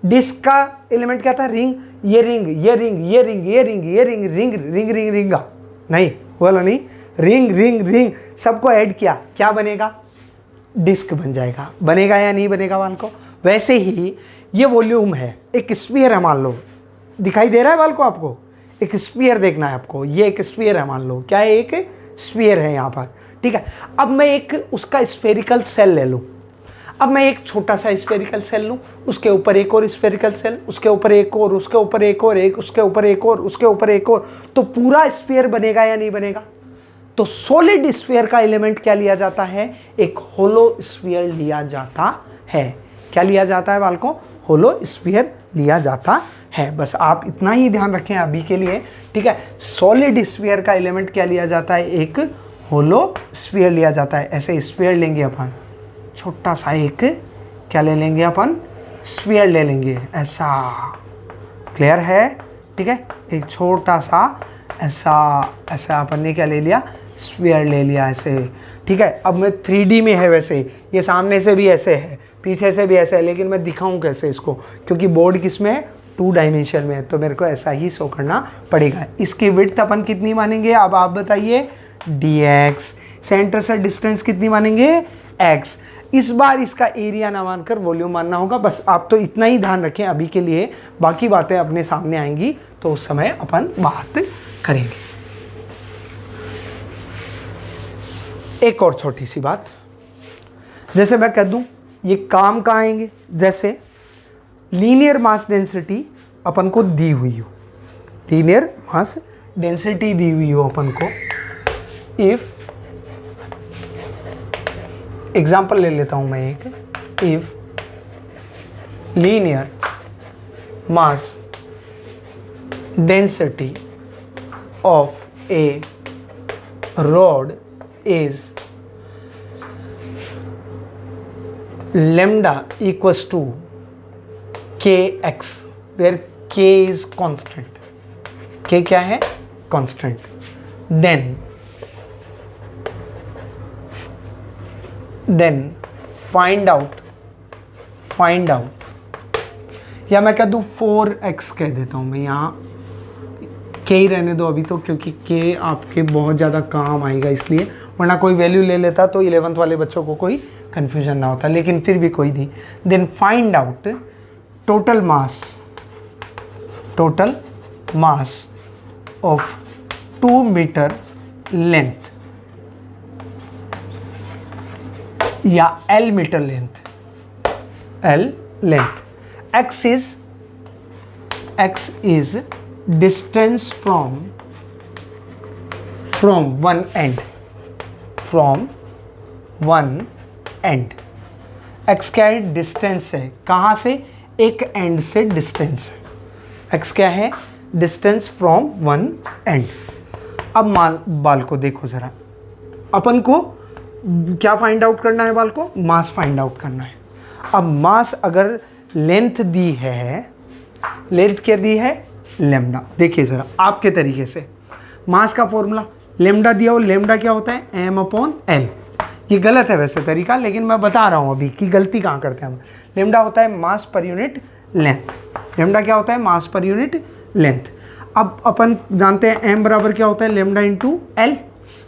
डिस्क का एलिमेंट क्या था, रिंग, ये रिंग, ये रिंग, ये रिंग, ये रिंग, ये रिंग, रिंग रिंग रिंग रिंगा नहीं, बोला नहीं, रिंग रिंग रिंग, सबको ऐड किया, क्या बनेगा, डिस्क बन जाएगा। बनेगा या नहीं बनेगा बाल को? वैसे ही ये वॉल्यूम है, एक स्फीयर है मान लो, दिखाई दे रहा है बाल को आपको, एक स्फीयर देखना है आपको, ये एक स्फीयर है मान लो, क्या है, एक स्फीयर है यहाँ पर, ठीक है। अब मैं एक उसका स्फेरिकल सेल ले लूँ, अब मैं एक छोटा सा स्फेरिकल सेल लूँ, उसके ऊपर एक और स्फेरिकल सेल, उसके ऊपर एक और, उसके ऊपर एक और, एक उसके ऊपर एक और, उसके ऊपर एक और, तो पूरा स्फीयर बनेगा या नहीं बनेगा? तो सॉलिड स्फीयर का एलिमेंट क्या लिया जाता है, एक होलो स्फीयर लिया जाता है। क्या लिया जाता है बालकों? होलो स्फीयर लिया जाता है। बस आप इतना ही ध्यान रखें अभी के लिए, ठीक है। सॉलिड स्फीयर का एलिमेंट क्या लिया जाता है, एक होलो स्फीयर लिया जाता है। ऐसे स्फीयर लेंगे अपन, छोटा सा एक क्या ले लेंगे अपन, स्फीयर ले लेंगे, ऐसा, क्लियर है, ठीक है। एक छोटा सा ऐसा, ऐसा अपन ने क्या ले लिया, स्फीयर ले लिया ऐसे, ठीक है। अब मैं 3D में है, वैसे ये सामने से भी ऐसे है, पीछे से भी ऐसे है, लेकिन मैं दिखाऊं कैसे इसको, क्योंकि बोर्ड किस में है, 2 डायमेंशन में है, तो मेरे को ऐसा ही शो करना पड़ेगा। इसकी विड्थ अपन कितनी मानेंगे, अब आप बताइए, dx, सेंटर से डिस्टेंस कितनी मानेंगे, x। इस बार इसका एरिया ना मानकर वॉल्यूम मानना होगा। बस आप तो इतना ही ध्यान रखें अभी के लिए, बाकी बातें अपने सामने आएंगी तो उस समय अपन बात करेंगे। एक और छोटी सी बात, जैसे मैं कह दूं ये काम कहाँ आएंगे, जैसे लीनियर मास डेंसिटी अपन को दी हुई हो, लीनियर मास डेंसिटी दी हुई हो अपन को, इफ एग्जाम्पल ले लेता हूं मैं एक, if linear mass density of A rod is lambda equals to kx, where k is constant, k क्या है, constant, then find out, या मैं कह दूं 4x कह देता हूं मैं, यहाँ k ही रहने दो अभी तो, क्योंकि k आपके बहुत ज़्यादा काम आएगा इसलिए, वरना कोई वैल्यू ले लेता तो 11th वाले बच्चों को कोई कन्फ्यूजन ना होता, लेकिन फिर भी कोई नहीं। Then find out total mass of 2 metre length या L metre length, L length, x is distance from one end, x क्या है, डिस्टेंस है, कहाँ से, एक एंड से डिस्टेंस है, x क्या है, डिस्टेंस फ्रॉम वन एंड। अब मान बाल को देखो जरा, अपन को क्या फाइंड आउट करना है, बाल को मास फाइंड आउट करना है। अब मास अगर लेंथ दी है, लेंथ क्या दी है, लेमडा। देखिए जरा आपके तरीके से, मास का फॉर्मूला लेमडा दिया हो, लेमडा क्या होता है, m/l। ये गलत है वैसे तरीका, लेकिन मैं बता रहा हूँ अभी कि गलती कहाँ करते हैं हम। लेमडा होता है मास पर यूनिट लेंथ, लेमडा क्या होता है, मास पर यूनिट लेंथ। अब अपन जानते हैं m बराबर क्या होता है, लेमडा इंटू एल,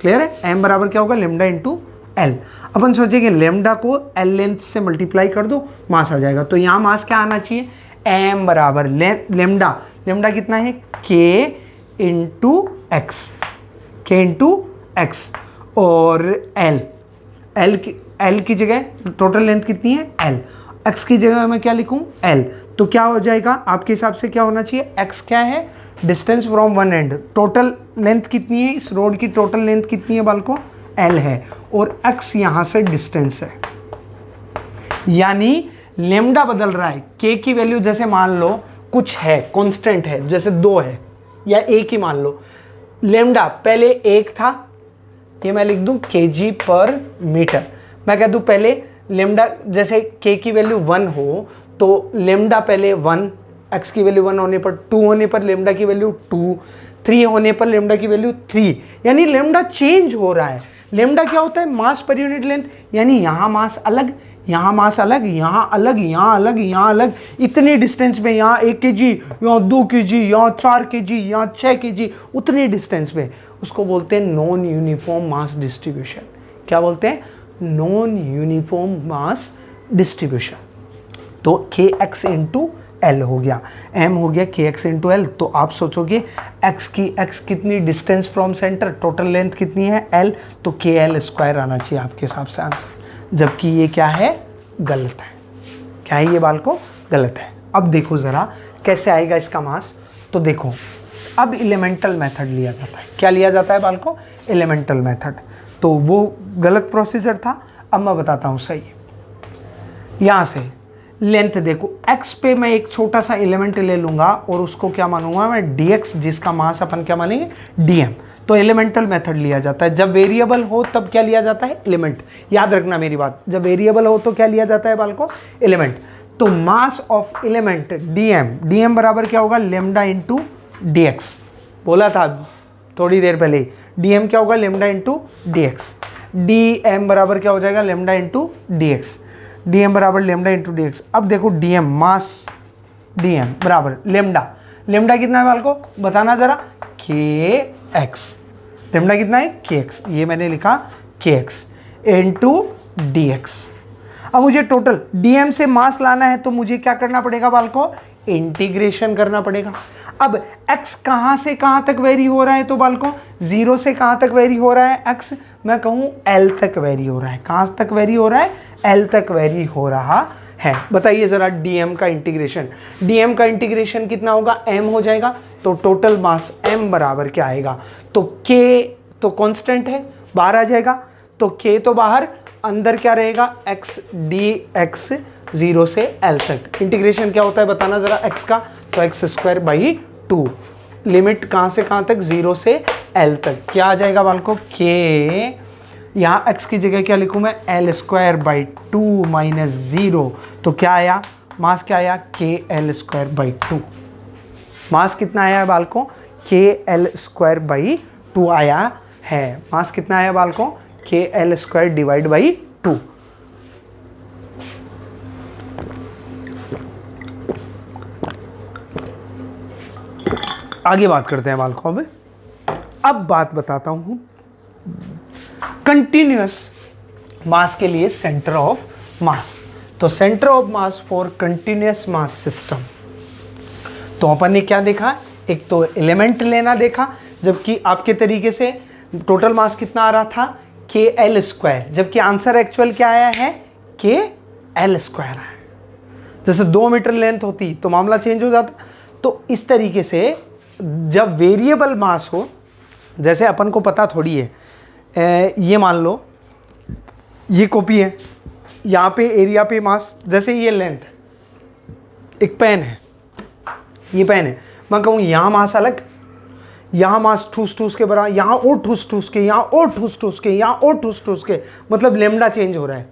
क्लियर है, m बराबर क्या होगा, लेमडा इंटू एल। अपन सोचेंगे लेमडा को एल लेंथ से मल्टीप्लाई कर दो, मास आ जाएगा। तो यहाँ मास क्या आना चाहिए, m बराबर लेमडा, लेमडा कितना है, k into x, k into x, और एल की जगह टोटल लेंथ कितनी है, l, x की जगह मैं क्या लिखूं, l। तो क्या हो जाएगा आपके हिसाब से, क्या होना चाहिए, x क्या है, distance from one and, total length कितनी है, इस रोड की टोटल लेंथ कितनी है बालको, l है, और x यहाँ से डिस्टेंस है, यानी लेमडा बदल रहा है। k की वैल्यू जैसे मान लो कुछ है, कांस्टेंट है, जैसे 2 है या 1 ही मान लो, लेमडा पहले 1 था, ये मैं लिख दूं kg पर मीटर, मैं कह दूं पहले लेमडा जैसे k की वैल्यू 1 हो तो लेमडा पहले 1, x की वैल्यू 1 होने पर 2 होने पर लेमडा की वैल्यू 2, 3 होने पर लेमडा की वैल्यू 3, यानी लेमडा चेंज हो रहा है। लेमडा क्या होता है? मास पर यूनिट लेंथ, यानी यहाँ मास अलग, यहाँ मास अलग, यहाँ अलग, यहाँ अलग, यहाँ अलग, इतनी डिस्टेंस में, यहाँ 1 kg, यहाँ 2 kg, यहाँ 4 kg, यहाँ 6 kg, उतनी डिस्टेंस में, उसको बोलते हैं नॉन यूनिफॉर्म मास डिस्ट्रीब्यूशन। क्या बोलते हैं? Non uniform mass distribution. तो kx इंटू एल हो गया, m हो गया kx इंटू एल। तो आप सोचोगे x कितनी distance from centre, total length कितनी है l, तो kl स्क्वायर आना चाहिए आपके हिसाब से आंसर, जबकि ये क्या है? गलत है। क्या है ये बालको? गलत है। अब देखो ज़रा कैसे आएगा इसका मास। तो देखो अब एलिमेंटल मेथड लिया जाता है। क्या लिया जाता है बालको? Elemental method. तो वो गलत प्रोसीजर था, अब मैं बताता हूँ सही। यहाँ से लेंथ देखो, x पे मैं एक छोटा सा एलिमेंट ले लूँगा और उसको क्या मानूंगा मैं? dx, जिसका मास अपन क्या मानेंगे? dm। तो एलिमेंटल मेथड लिया जाता है। जब वेरिएबल हो तब क्या लिया जाता है? एलिमेंट। याद रखना मेरी बात, जब वेरिएबल हो तो क्या लिया जाता है बालको? एलिमेंट। तो मास ऑफ एलिमेंट dm बराबर क्या होगा? Lambda into dx। बोला था थोड़ी देर पहले, dm क्या होगा? Lambda into dx। dm बराबर क्या हो जाएगा? Lambda into dx। dm बराबर लेमडा इंटू dx। अब देखो dm मास, dm बराबर लेमडा। लेमडा कितना है बालको? बताना जरा। kx। लेमडा कितना है? kx। ये मैंने लिखा kx इंटू dx। अब मुझे टोटल dm से मास लाना है तो मुझे क्या करना पड़ेगा बालको? इंटीग्रेशन करना पड़ेगा। अब x कहाँ से कहाँ तक वेरी हो रहा है? तो बालको 0 से कहाँ तक वेरी हो रहा है x? मैं कहूँ L तक वेरी हो रहा है। कहाँ तक वेरी हो रहा है? L तक वेरी हो रहा है। बताइए ज़रा dm का इंटीग्रेशन। dm का इंटीग्रेशन कितना होगा? m हो जाएगा। तो टोटल मास m बराबर क्या आएगा? तो k तो कांस्टेंट है, बाहर आ जाएगा। तो k तो बाहर, अंदर क्या रहेगा? x dx 0 से L तक। इंटीग्रेशन क्या होता है बताना ज़रा x का? तो x स्क्वायर बाई 2। लिमिट कहाँ से कहाँ तक? 0 से L तक। क्या आ जाएगा बालको? k, यहाँ x की जगह क्या लिखूँ मैं? L square by 2 minus 0। तो क्या आया? मास क्या आया? kl square by 2। मास कितना आया है बालको? kl स्क्वायर बाई 2 आया है। मास कितना आया बालको? kl square divide by 2। आगे बात करते हैं बालकों में। अब बात बताता हूं कंटिन्यूअस मास के लिए सेंटर ऑफ मास। तो centre of mass for continuous mass system, तो अपन ने क्या देखा? एक तो एलिमेंट लेना देखा, जबकि आपके तरीके से टोटल मास कितना आ रहा था? kl स्क्वायर, जबकि आंसर एक्चुअल क्या आया है? kl स्क्वायर है। जैसे 2 मीटर लेंथ होती तो मामला चेंज हो जाता। तो इस तरीके से जब वेरिएबल मास हो, जैसे अपन को पता थोड़ी है, ये मान लो ये कॉपी है, यहाँ पे एरिया पे मास, जैसे ये लेंथ, एक पेन है, ये पेन है, मैं कहूँ यहाँ मास अलग, यहाँ मास ठूस ठूस के बराबर, यहाँ और ठूस ठूस के, यहाँ और ठूस ठूस के, यहाँ और ठूस ठूस के, मतलब लेमडा चेंज हो रहा है।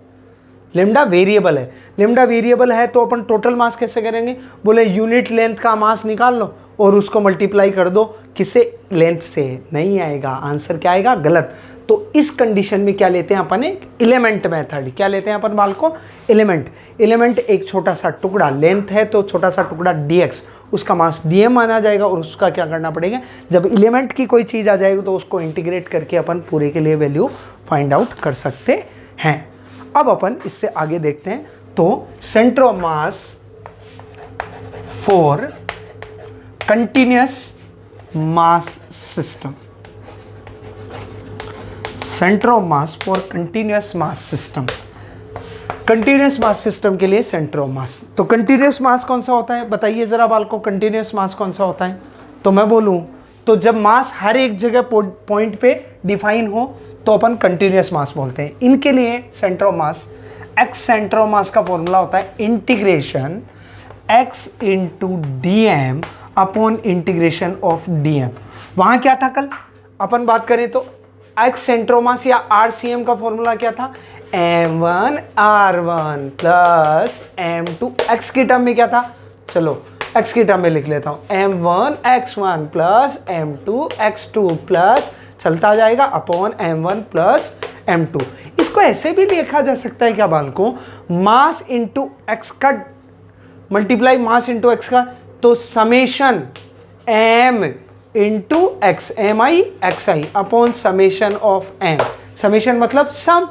लेमडा वेरिएबल है। लेमडा वेरिएबल है तो अपन टोटल मास कैसे करेंगे? बोले यूनिट लेंथ का मास निकाल लो और उसको मल्टीप्लाई कर दो किससे? लेंथ से। नहीं आएगा, आंसर क्या आएगा? गलत। तो इस कंडीशन में क्या लेते हैं अपन? एक एलिमेंट मेथड। क्या लेते हैं अपन बालको? एलिमेंट। एलिमेंट एक छोटा सा टुकड़ा, लेंथ है तो छोटा सा टुकड़ा dx, उसका मास dm माना जाएगा और उसका क्या करना पड़ेगा? जब एलिमेंट की कोई चीज़ आ जाएगी तो उसको इंटीग्रेट करके अपन पूरे के लिए वैल्यू फाइंड आउट कर सकते हैं। अब अपन इससे आगे देखते हैं। तो centre of mass for continuous mass system, centre of mass for continuous mass system. Continuous mass system के लिए सेंटर ऑफ मास। तो कंटिन्यूअस मास कौन सा होता है? बताइए जरा बालको, कंटिन्यूअस मास कौन सा होता है? तो मैं बोलूं तो जब मास हर एक जगह पॉइंट पे डिफाइन हो तो अपन कंटिन्यूअस मास बोलते हैं। इनके लिए centre of mass, x centre of mass का फॉर्मूला होता है integration x into dm upon integration of dm। वहां क्या था कल? अपन बात करें तो एक्स सेंटर ऑफ मास या आरसीएम का फॉर्मूला क्या था, m1r1 प्लस m2 x की टर्म में क्या था, चलो x की टर्म में लिख लेता हूं, m1x1 plus m2 x2 plus चलता जाएगा अपॉन m1 प्लस m2। इसको ऐसे भी लिखा जा सकता है क्या बालकों, मास इंटू एक्स का मल्टीप्लाई मास इंटू एक्स का, तो summation m into x m i x i upon summation of m। Summation मतलब सम,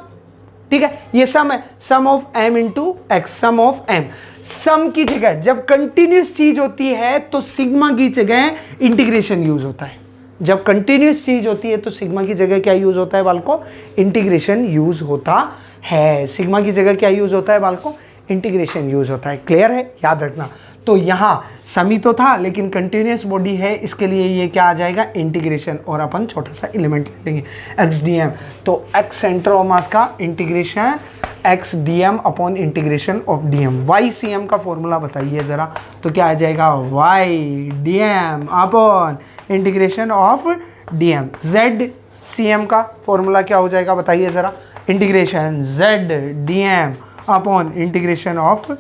ठीक है, ये सम है, sum of m into x, sum of m। Sum की जगह जब कंटिन्यूस चीज होती है तो सिग्मा की जगह इंटीग्रेशन यूज होता है। जब कंटिन्यूस चीज होती है तो सिग्मा की जगह क्या यूज होता है बालकों, इंटीग्रेशन यूज होता है। सिग्मा की जगह क्या यूज होता है बालकों, इंटीग्रेशन यूज होता है। क्लियर है, याद रखना। तो यहां समी तो था लेकिन कंटिन्यूस बॉडी है, इसके लिए ये क्या आ जाएगा, इंटीग्रेशन, और अपन छोटा सा एलिमेंट ले लेंगे एक्स डी एम। तो एक्स सेंटर ऑफ मास का integration x d m upon integration of d m. Y c m का फॉर्मूला बताइए जरा, तो क्या आ जाएगा, y d m upon integration of d m. Z c m का फॉर्मूला क्या हो जाएगा बताइए जरा, integration z d m upon integration of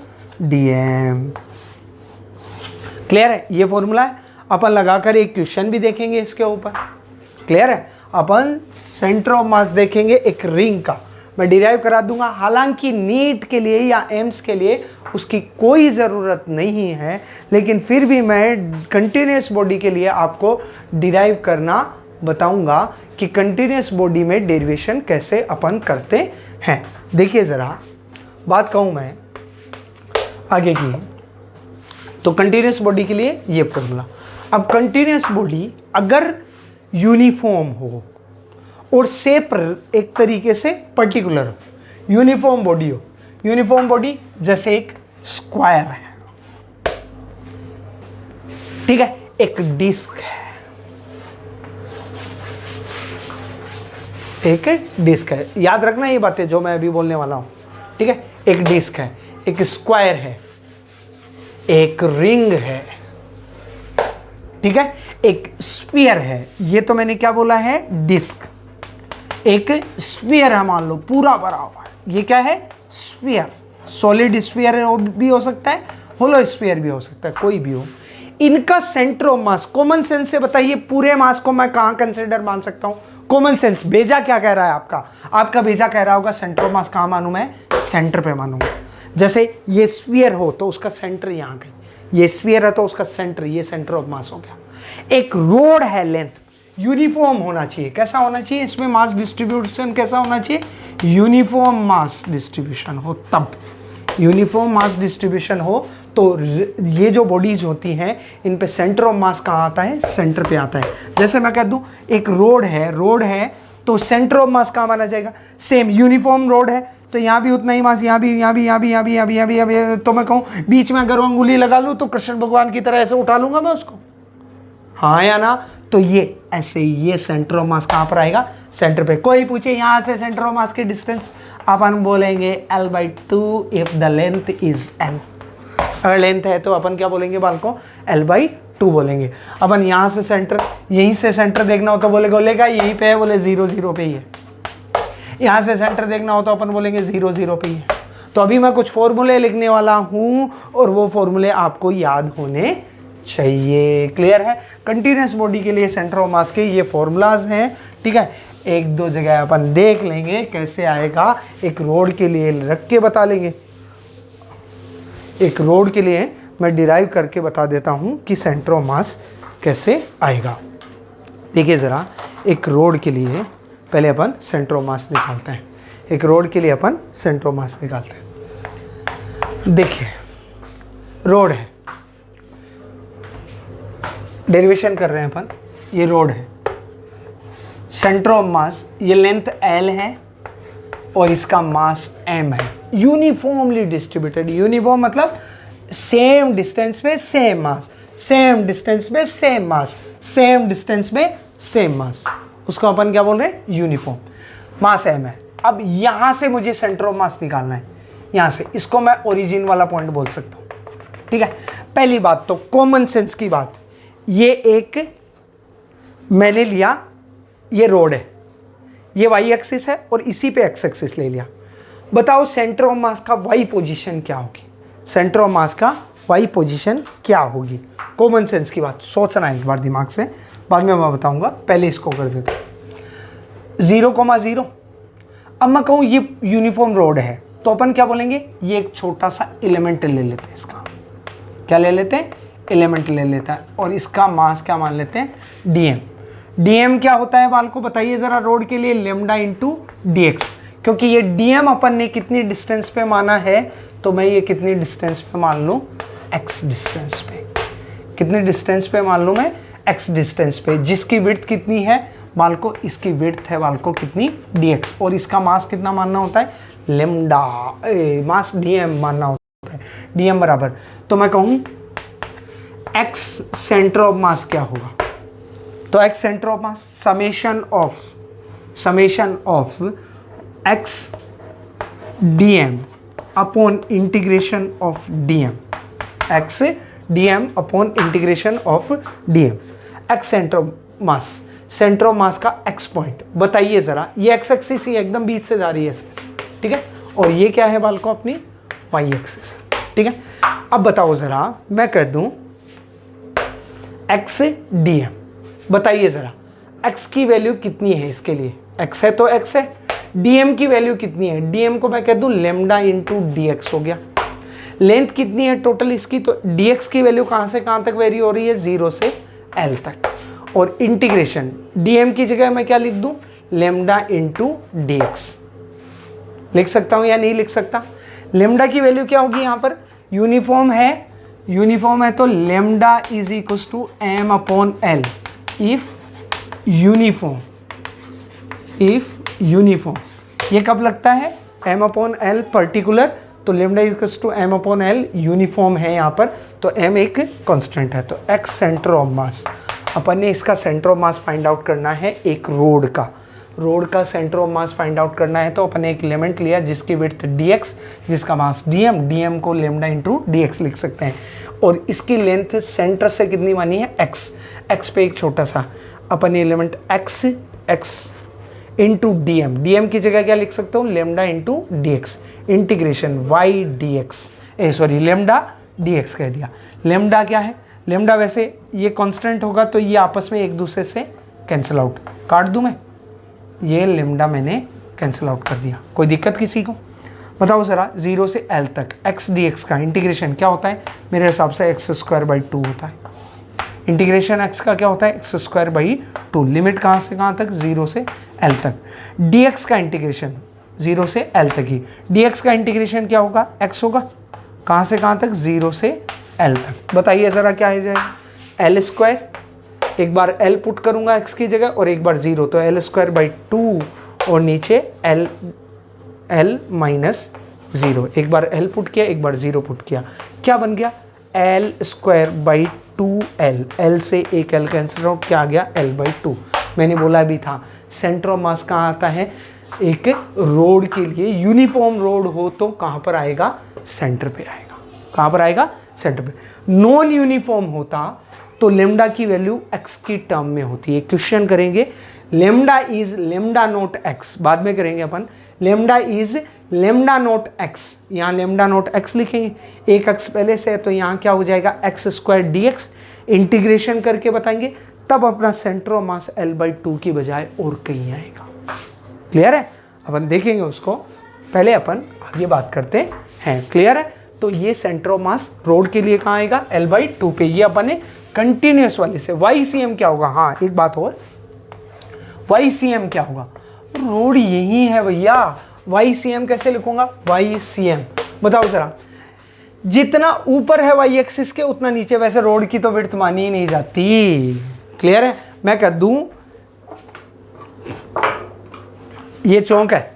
d m. Clear है, ये फॉर्मूला है। अपन लगाकर एक क्वेश्चन भी देखेंगे इसके ऊपर। क्लियर है, अपन सेंटर ऑफ मास देखेंगे एक रिंग का, मैं डिराइव करा दूंगा। हालांकि नीट के लिए या एम्स के लिए उसकी कोई ज़रूरत नहीं है, लेकिन फिर भी मैं कंटिन्यूस बॉडी के लिए आपको डिराइव करना बताऊंगा कि कंटिन्यूस बॉडी में डेरिवेशन कैसे अपन करते हैं। देखिए ज़रा बात कहूँ मैं आगे की, तो कंटिन्यूस बॉडी के लिए ये फॉर्मूला। अब कंटिन्यूस बॉडी अगर यूनिफॉर्म हो और शेप एक तरीके से पर्टिकुलर हो, यूनिफॉर्म बॉडी हो, यूनिफॉर्म बॉडी जैसे एक स्क्वायर है, ठीक है, एक डिस्क है, एक डिस्क है, याद रखना ये बातें जो मैं अभी बोलने वाला हूं, ठीक है। एक डिस्क है, एक स्क्वायर है, एक रिंग है, ठीक है, एक स्फीयर है। ये तो मैंने क्या बोला है, डिस्क। एक स्फीयर है, मान लो पूरा भरा हुआ है, ये क्या है, स्फीयर। सॉलिड स्फीयर भी हो सकता है, होलो स्फीयर भी हो सकता है, कोई भी हो। इनका centre of mass, common sense से बताइए पूरे मास को मैं कहां कंसिडर मान सकता हूं, कॉमन सेंस। भेजा क्या कह रहा है आपका भेजा कह रहा होगा सेंटर ऑफ मास कहां मानूं मैं, सेंटर पे मानूंगा। जैसे ये स्फीयर हो तो उसका सेंटर यहां कहीं, ये स्फीयर है तो उसका सेंटर, ये सेंटर ऑफ मास हो गया। एक रोड है, लेंथ यूनिफॉर्म होना चाहिए। कैसा होना चाहिए, इसमें मास डिस्ट्रीब्यूशन कैसा होना चाहिए, यूनिफॉर्म मास डिस्ट्रीब्यूशन हो। तब यूनिफॉर्म मास डिस्ट्रीब्यूशन हो तो ये जो बॉडीज होती हैं इन पे सेंटर ऑफ मास कहाँ आता है, सेंटर पे आता है। जैसे मैं कह दूं एक रोड है तो सेंटर ऑफ मास कहाँ माना जाएगा, सेम यूनिफॉर्म रोड है तो यहाँ भी उतना ही मास, यहाँ भी। तो मैं कहूँ बीच में अगर अंगुली लगा लूँ तो कृष्ण भगवान की तरह ऐसे उठा लूंगा मैं उसको, हाँ या ना। तो ये ऐसे, ये सेंटर ऑफ मास कहाँ पर आएगा, सेंटर पे। कोई पूछे यहाँ से सेंटर ऑफ मास की डिस्टेंस, अपन बोलेंगे L/2 if the length is L। अगर लेंथ है तो अपन क्या बोलेंगे बालकों, L/2 बोलेंगे। अपन यहाँ से सेंटर, यहीं से सेंटर देखना हो तो बोलेगा यहीं पे है, बोले 0 0 पे ही है। यहाँ से सेंटर देखना हो तो अपन बोलेंगे 0 0 पे ही है। तो अभी मैं कुछ फॉर्मूले लिखने वाला हूँ और वो फॉर्मूले आपको याद होने चाहिए। क्लियर है, कंटिन्यूस बॉडी के लिए सेंटर ऑफ मास के ये फॉर्मूलाज हैं, ठीक है। एक दो जगह अपन देख लेंगे कैसे आएगा, एक रोड के लिए रख के बता लेंगे। एक रोड के लिए मैं डिराइव करके बता देता हूं कि सेंटर ऑफ मास कैसे आएगा। देखिए ज़रा, एक रोड के लिए पहले अपन सेंटर ऑफ मास निकालते हैं। एक रोड के लिए अपन सेंटर ऑफ मास निकालते हैं। देखिए रोड है, डेरिवेशन कर रहे हैं अपन, ये रोड है, सेंटर ऑफ मास, ये लेंथ L है और इसका मास M है। यूनिफॉर्मली डिस्ट्रीब्यूटेड, यूनिफॉर्म मतलब सेम डिस्टेंस में सेम मास, सेम डिस्टेंस में सेम मास, सेम डिस्टेंस में सेम मास, उसको अपन क्या बोल रहे हैं, यूनिफॉर्म। मास M है। अब यहां से मुझे सेंटर ऑफ मास निकालना है, यहां से, इसको मैं ओरिजिन वाला पॉइंट बोल सकता हूं, ठीक है। पहली बात तो कॉमन सेंस की बात, ये एक मैंने लिया, ये रोड है, ये वाई एक्सिस है और इसी पे एक्स एक्सिस ले लिया। बताओ सेंटर ऑफ मास का वाई पोजीशन क्या होगी, सेंटर ऑफ मास का वाई पोजीशन क्या होगी। कॉमन सेंस की बात सोचना है एक बार दिमाग से, बाद में मैं बताऊंगा, पहले इसको कर देता हूं। 0,0। अब मैं कहूँ ये यूनिफॉर्म रोड है तो अपन क्या बोलेंगे, ये एक छोटा सा एलिमेंट ले लेते हैं, इसका क्या ले लेते हैं, एलिमेंट ले लेता है, और इसका मास क्या मान लेते हैं, dm। dm क्या होता है बाल को बताइए जरा, रोड के लिए लेमडा इंटू dx, क्योंकि ये dm अपन ने कितनी डिस्टेंस पे माना है, तो मैं ये कितनी डिस्टेंस पे मान लूँ, x डिस्टेंस पे। कितनी डिस्टेंस पे मान लूँ मैं, x डिस्टेंस पे, जिसकी विड्थ कितनी है बाल को, इसकी विड्थ है बाल को कितनी, dx, और इसका मास कितना मानना होता है, लेमडा, मास dm मानना होता है, dm बराबर, तो मैं कहूँ x सेंटर ऑफ मास क्या होगा, तो x centre of mass summation of x dm upon integration of dm, x dm upon integration of dm। x centre of mass का x पॉइंट बताइए जरा, ये x एक्सिस ही एकदम बीच से जा रही है, ठीक है, और ये क्या है बाल को, अपनी y एक्सिस, ठीक है। अब बताओ जरा, मैं कह दूं x dm, बताइए जरा x की वैल्यू कितनी है इसके लिए, x है तो x है, dm की वैल्यू कितनी है, dm को मैं कह दूं लेमडा इंटू dx हो गया। लेंथ कितनी है टोटल इसकी, तो dx की वैल्यू कहां से कहां तक वेरी हो रही है, 0 से l तक, और इंटीग्रेशन dm की जगह मैं क्या लिख दूं, लेमडा इंटू dx लिख सकता हूं या नहीं लिख सकता। लेमडा की वैल्यू क्या होगी, यहां पर यूनिफॉर्म है तो lambda is equal to m upon l if uniform. ये कब लगता है, m अपॉन l पर्टिकुलर, तो lambda is equal to m upon l uniform है यहाँ पर, तो m एक कांस्टेंट है। तो x सेंटर ऑफ मास, अपन ने इसका centre of mass find out करना है, एक रोड का centre of mass find out करना है, तो अपन ने एक एलिमेंट लिया जिसकी विड्थ dx, जिसका मास dm को लेमडा इंटू dx लिख सकते हैं, और इसकी लेंथ सेंटर से कितनी मानी है, x पे एक छोटा सा, अपन एलिमेंट x इंटू dm की जगह क्या लिख सकता हूँ, lambda into dx, integration y dx, lambda dx कह दिया। लेमडा क्या है, लेमडा वैसे ये कांस्टेंट होगा तो ये आपस में एक दूसरे से कैंसिल आउट, काट दूं मैं, ये लेमडा मैंने कैंसिल आउट कर दिया, कोई दिक्कत किसी को, बताओ ज़रा। 0 से l तक x dx का इंटीग्रेशन क्या होता है, मेरे हिसाब से x²/2 होता है। इंटीग्रेशन x का क्या होता है, x²/2, लिमिट कहाँ से कहाँ तक, 0 से l तक। dx का इंटीग्रेशन 0 से l तक ही, dx का इंटीग्रेशन क्या होगा, x होगा, कहाँ से कहाँ तक, 0 से l तक। बताइए ज़रा क्या है जाएगा, l², एक बार l पुट करूँगा x की जगह और एक बार 0, तो l²/2 और नीचे l -0, एक बार l पुट किया एक बार 0 पुट किया, क्या बन गया, l²/2l, l से एक l कैंसिल आउट, क्या आ गया, l/2। मैंने बोला भी था सेंटर ऑफ मास कहाँ आता है, एक रोड के लिए यूनिफॉर्म रोड हो तो कहाँ पर आएगा, सेंटर पे आएगा, कहाँ पर आएगा, सेंटर पे। नॉन यूनिफॉर्म होता तो लेमडा की वैल्यू x की टर्म में होती है। क्वेश्चन करेंगे lambda is lambda naught x, बाद में करेंगे अपन, lambda is lambda naught x, यहाँ लेमडा नॉट x लिखेंगे, एक x पहले से है तो यहाँ क्या हो जाएगा, x² dx, इंटीग्रेशन करके बताएंगे, तब अपना सेंटर ऑफ मास l/2 की बजाय और कहीं आएगा। क्लियर है, अपन देखेंगे उसको, पहले अपन आगे बात करते हैं। क्लियर है, तो ये सेंटर ऑफ मास रोड के लिए कहाँ आएगा, l/2 पे। ये अपन ने कंटिन्यूस वाले से, YCM क्या होगा, हाँ एक बात और, YCM क्या होगा, रोड यही है भैया, YCM कैसे लिखूंगा, YCM बताओ जरा, जितना ऊपर है y एक्सिस के उतना नीचे, वैसे रोड की तो विड्थ मानी ही नहीं जाती। क्लियर है, मैं कह दूं ये चौक है,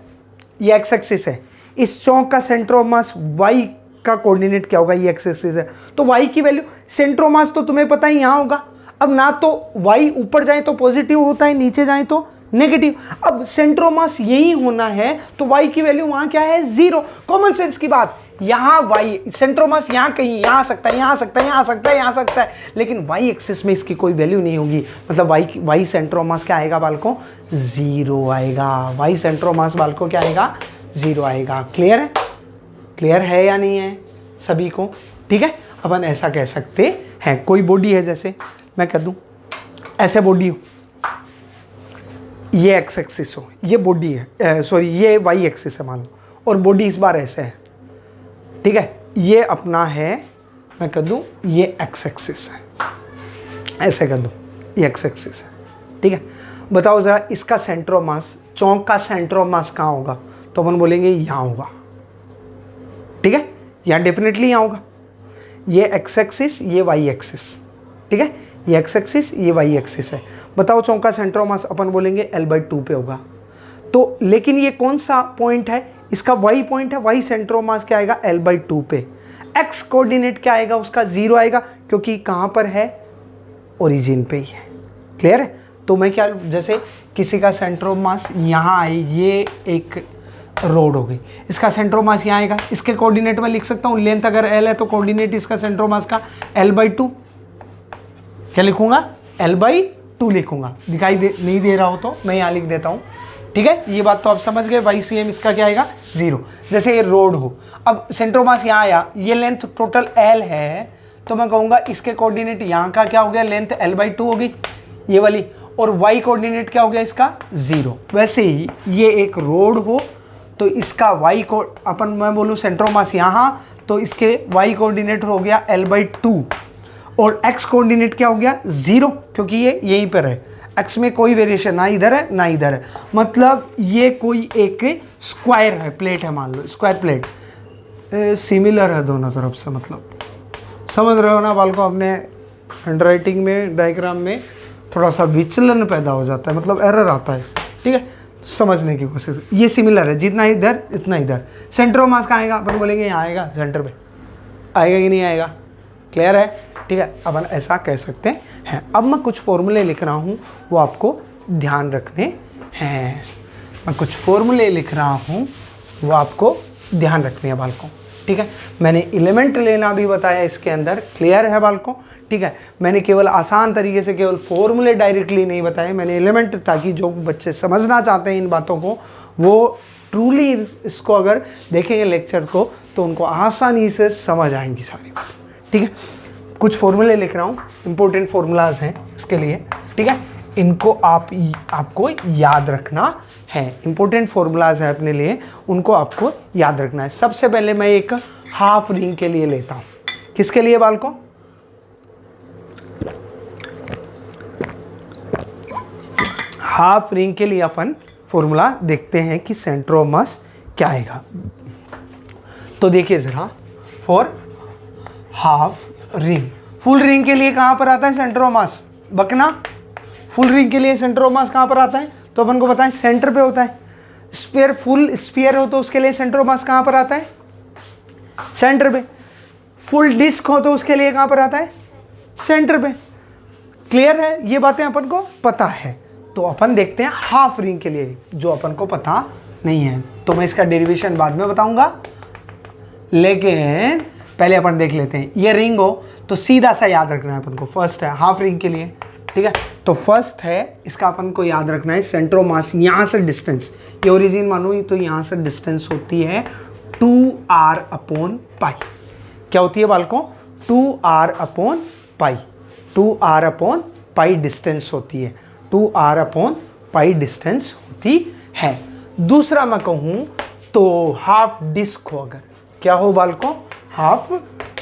ये x एक्सिस है, इस चौक का सेंटर ऑफ मास y का कोऑर्डिनेट क्या होगा, ये x एक्सिस है, तो y की वैल्यू, सेंटर ऑफ मास तो तुम्हें पता ही यहां होगा। अब ना तो y ऊपर जाए तो पॉजिटिव होता है, नीचे जाए तो नेगेटिव। अब सेंटर ऑफ मास यही होना है तो y की वैल्यू वहां क्या है, 0। कॉमन सेंस की बात, यहाँ वाई सेंट्रोमास यहाँ कहीं यहाँ आ सकता है, यहाँ आ सकता है, यहाँ आ सकता है, यहाँ आ सकता है, लेकिन वाई एक्सिस में इसकी कोई वैल्यू नहीं होगी। मतलब वाई सेंट्रोमास क्या आएगा बालकों? 0 आएगा। वाई सेंट्रोमास बालकों क्या आएगा? 0 आएगा। क्लियर है? क्लियर है या नहीं है सभी को? ठीक है, अपन ऐसा कह सकते हैं, कोई बॉडी है, जैसे मैं कह दूं ऐसे बॉडी हो, ये एक्स एक्सिस हो, ये बॉडी है, सॉरी ये वाई एक्सिस है मान लो, और बॉडी इस बार ऐसे है। ठीक है, ये अपना है, मैं कह दूं ये एक्स एक्सिस है, ऐसे कर दूं ये एक्स एक्सिस है। ठीक है, बताओ जरा इसका सेंटर ऑफ मास, चौक का सेंटर ऑफ मास कहाँ होगा? तो अपन बोलेंगे यहाँ होगा। ठीक है, यहाँ डेफिनेटली यहाँ होगा। ये एक्स एक्सिस, ये वाई एक्सिस। ठीक है, ये एक्स एक्सिस, ये वाई एक्सिस है। बताओ चौक का सेंटर ऑफ मास अपन बोलेंगे L/2 पे होगा। तो लेकिन ये कौन सा पॉइंट है? इसका वाई पॉइंट है। वाई सेंटर ऑफ मास क्या आएगा? L/2 पे। एक्स कोऑर्डिनेट क्या आएगा? उसका 0 आएगा, क्योंकि कहाँ पर है? ओरिजिन पे ही है। क्लियर है? तो मैं क्या, जैसे किसी का सेंटर ऑफ मास यहाँ आए, ये एक रोड हो गई, इसका सेंटर ऑफ मास यहाँ आएगा, इसके कोऑर्डिनेट में लिख सकता हूँ, लेंथ अगर L है तो कोऑर्डिनेट इसका सेंटर ऑफ मास का L/2। क्या लिखूंगा? L/2 लिखूंगा। दिखाई नहीं दे रहा हो तो मैं यहाँ लिख देता हूँ। ठीक है, ये बात तो आप समझ गए। YCM इसका क्या आएगा? 0। जैसे ये रोड हो, अब सेंटर ऑफ मास यहाँ आया, ये लेंथ टोटल L है, तो मैं कहूँगा इसके कोऑर्डिनेट यहाँ का क्या हो गया? लेंथ L/2 होगी ये वाली, और y कोऑर्डिनेट क्या हो गया इसका? 0। वैसे ही ये एक रोड हो तो इसका y को अपन, मैं बोलूँ सेंटर ऑफ मास यहाँ, तो इसके y कोऑर्डिनेट हो गया L/2, और x कोऑर्डिनेट क्या हो गया? 0, क्योंकि ये यहीं पर है। x में कोई वेरिएशन ना इधर है ना इधर है, मतलब ये कोई एक स्क्वायर है, प्लेट है, मान लो स्क्वायर प्लेट, सिमिलर है दोनों तरफ से। मतलब समझ रहे हो ना बालकों? अपने हैंडराइटिंग में, डायग्राम में थोड़ा सा विचलन पैदा हो जाता है, मतलब एरर आता है। ठीक है, समझने की कोशिश। ये सिमिलर है, जितना इधर इतना इधर। सेंटर ऑफ मास कहाँ आएगा? अपन बोलेंगे यहाँ आएगा, सेंटर पे आएगा कि नहीं आएगा? क्लियर है? ठीक है, अपन ऐसा कह सकते हैं। अब मैं कुछ फॉर्मूले लिख रहा हूँ, वो आपको ध्यान रखने हैं। मैं कुछ फॉर्मूले लिख रहा हूँ, वो आपको ध्यान रखने हैं बालकों। ठीक है, मैंने एलिमेंट लेना भी बताया इसके अंदर। क्लियर है बालकों? ठीक है, मैंने केवल आसान तरीके से केवल फॉर्मूले डायरेक्टली नहीं बताए, मैंने एलिमेंट, ताकि जो बच्चे समझना चाहते हैं इन बातों को, वो ट्रूली इसको अगर देखेंगे लेक्चर को, तो उनको आसानी से समझ आएंगी सारी बात। ठीक है, कुछ फॉर्मूले लिख रहा हूँ, इंपॉर्टेंट फॉर्मूलाज हैं इसके लिए। ठीक है, इनको आपको याद रखना है। इंपॉर्टेंट फॉर्मूलाज है अपने लिए, उनको आपको याद रखना है। सबसे पहले मैं एक हाफ रिंग के लिए लेता हूँ। किसके लिए बालकों? हाफ रिंग के लिए अपन फॉर्मूला देखते हैं कि सेंटर ऑफ मास क्या आएगा। तो देखिए जरा, for half ring, full ring के लिए कहाँ पर आता है सेंटर ऑफ मास? बकना, फुल रिंग के लिए सेंटर ऑफ मास कहाँ पर आता है? तो अपन को पता है सेंटर पे होता है। स्फीयर, फुल स्फीयर हो तो उसके लिए सेंटर ऑफ मास कहाँ पर आता है? सेंटर पे। फुल डिस्क हो तो उसके लिए कहाँ पर आता है? सेंटर पे। क्लियर है? ये बातें अपन को पता है। तो अपन देखते हैं हाफ रिंग के लिए, जो अपन को पता नहीं है, तो मैं इसका डेरिवेशन बाद में बताऊंगा, लेकिन पहले अपन देख लेते हैं। ये रिंग हो तो सीधा सा याद रखना है अपन को। फर्स्ट है हाफ रिंग के लिए, ठीक है, तो फर्स्ट है इसका अपन को याद रखना है सेंटर ऑफ मास, यहाँ से डिस्टेंस, ये ओरिजिन मानो तो यहाँ से डिस्टेंस होती है 2r/π। क्या होती है बालकों? 2r/π। 2r/π डिस्टेंस होती है, 2r/π डिस्टेंस होती है। दूसरा मैं कहूँ तो हाफ डिस्क हो, अगर क्या हो बालकों? हाफ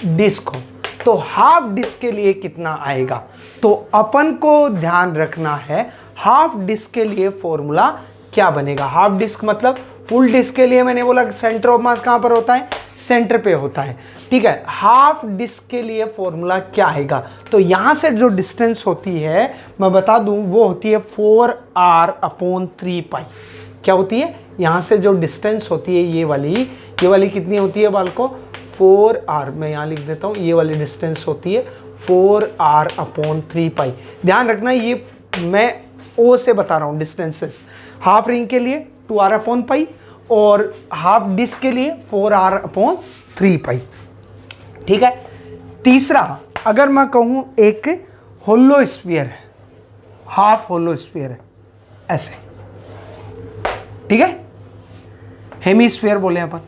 डिस्क हो, तो हाफ डिस्क के लिए कितना आएगा? तो अपन को ध्यान रखना है हाफ डिस्क के लिए फॉर्मूला क्या बनेगा। हाफ डिस्क मतलब फुल डिस्क के लिए मैंने बोला सेंटर ऑफ मास कहाँ पर होता है? सेंटर पे होता है, ठीक है। हाफ डिस्क के लिए फॉर्मूला क्या आएगा? तो यहाँ से जो डिस्टेंस होती है मैं बता दूं, वो होती है 4r/3π। क्या होती है? यहाँ से जो डिस्टेंस होती है ये वाली कितनी होती है बालकों? 4r, मैं यहाँ लिख देता हूँ, ये वाली डिस्टेंस होती है 4r/3π। ध्यान रखना, ये मैं ओ से बता रहा हूँ डिस्टेंसेस। हाफ रिंग के लिए 2r/π और हाफ डिस्क के लिए 4r/3π। ठीक है। तीसरा, अगर मैं कहूं एक होलो स्फीयर है, हाफ होलो स्फीयर है ऐसे, ठीक है, हेमीस्फीयर बोले अपन,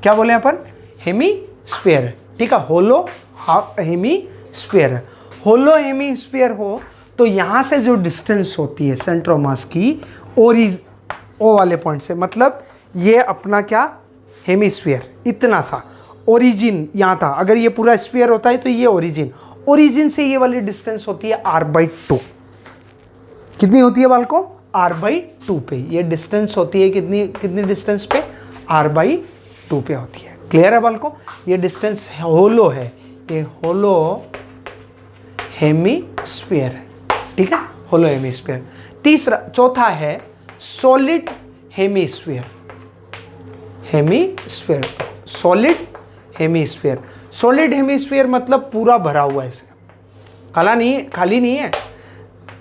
क्या बोले अपन, हेमीस्फीयर है, ठीक है, होलो हाफ हेमीस्फीयर है। होलो हेमीस्फीयर हो तो यहां से जो डिस्टेंस होती है सेंटर ऑफ मास की ओ वाले पॉइंट से, मतलब ये अपना क्या हेमीस्फीयर इतना सा, ओरिजिन यहाँ था, अगर ये पूरा स्फीयर होता है तो ये ओरिजिन से ये वाली डिस्टेंस होती है r/2। कितनी होती है बालको, r/2 पे ये डिस्टेंस होती है, कितनी डिस्टेंस पे, r/2 पे होती है। क्लियर है बालको, ये डिस्टेंस होलो है, ये होलो हेमीस्फीयर है, ठीक है, होलो हेमीस्फीयर। तीसरा, चौथा है solid hemisphere, solid hemisphere. Solid hemisphere मतलब पूरा भरा हुआ है, इसे खाली नहीं है।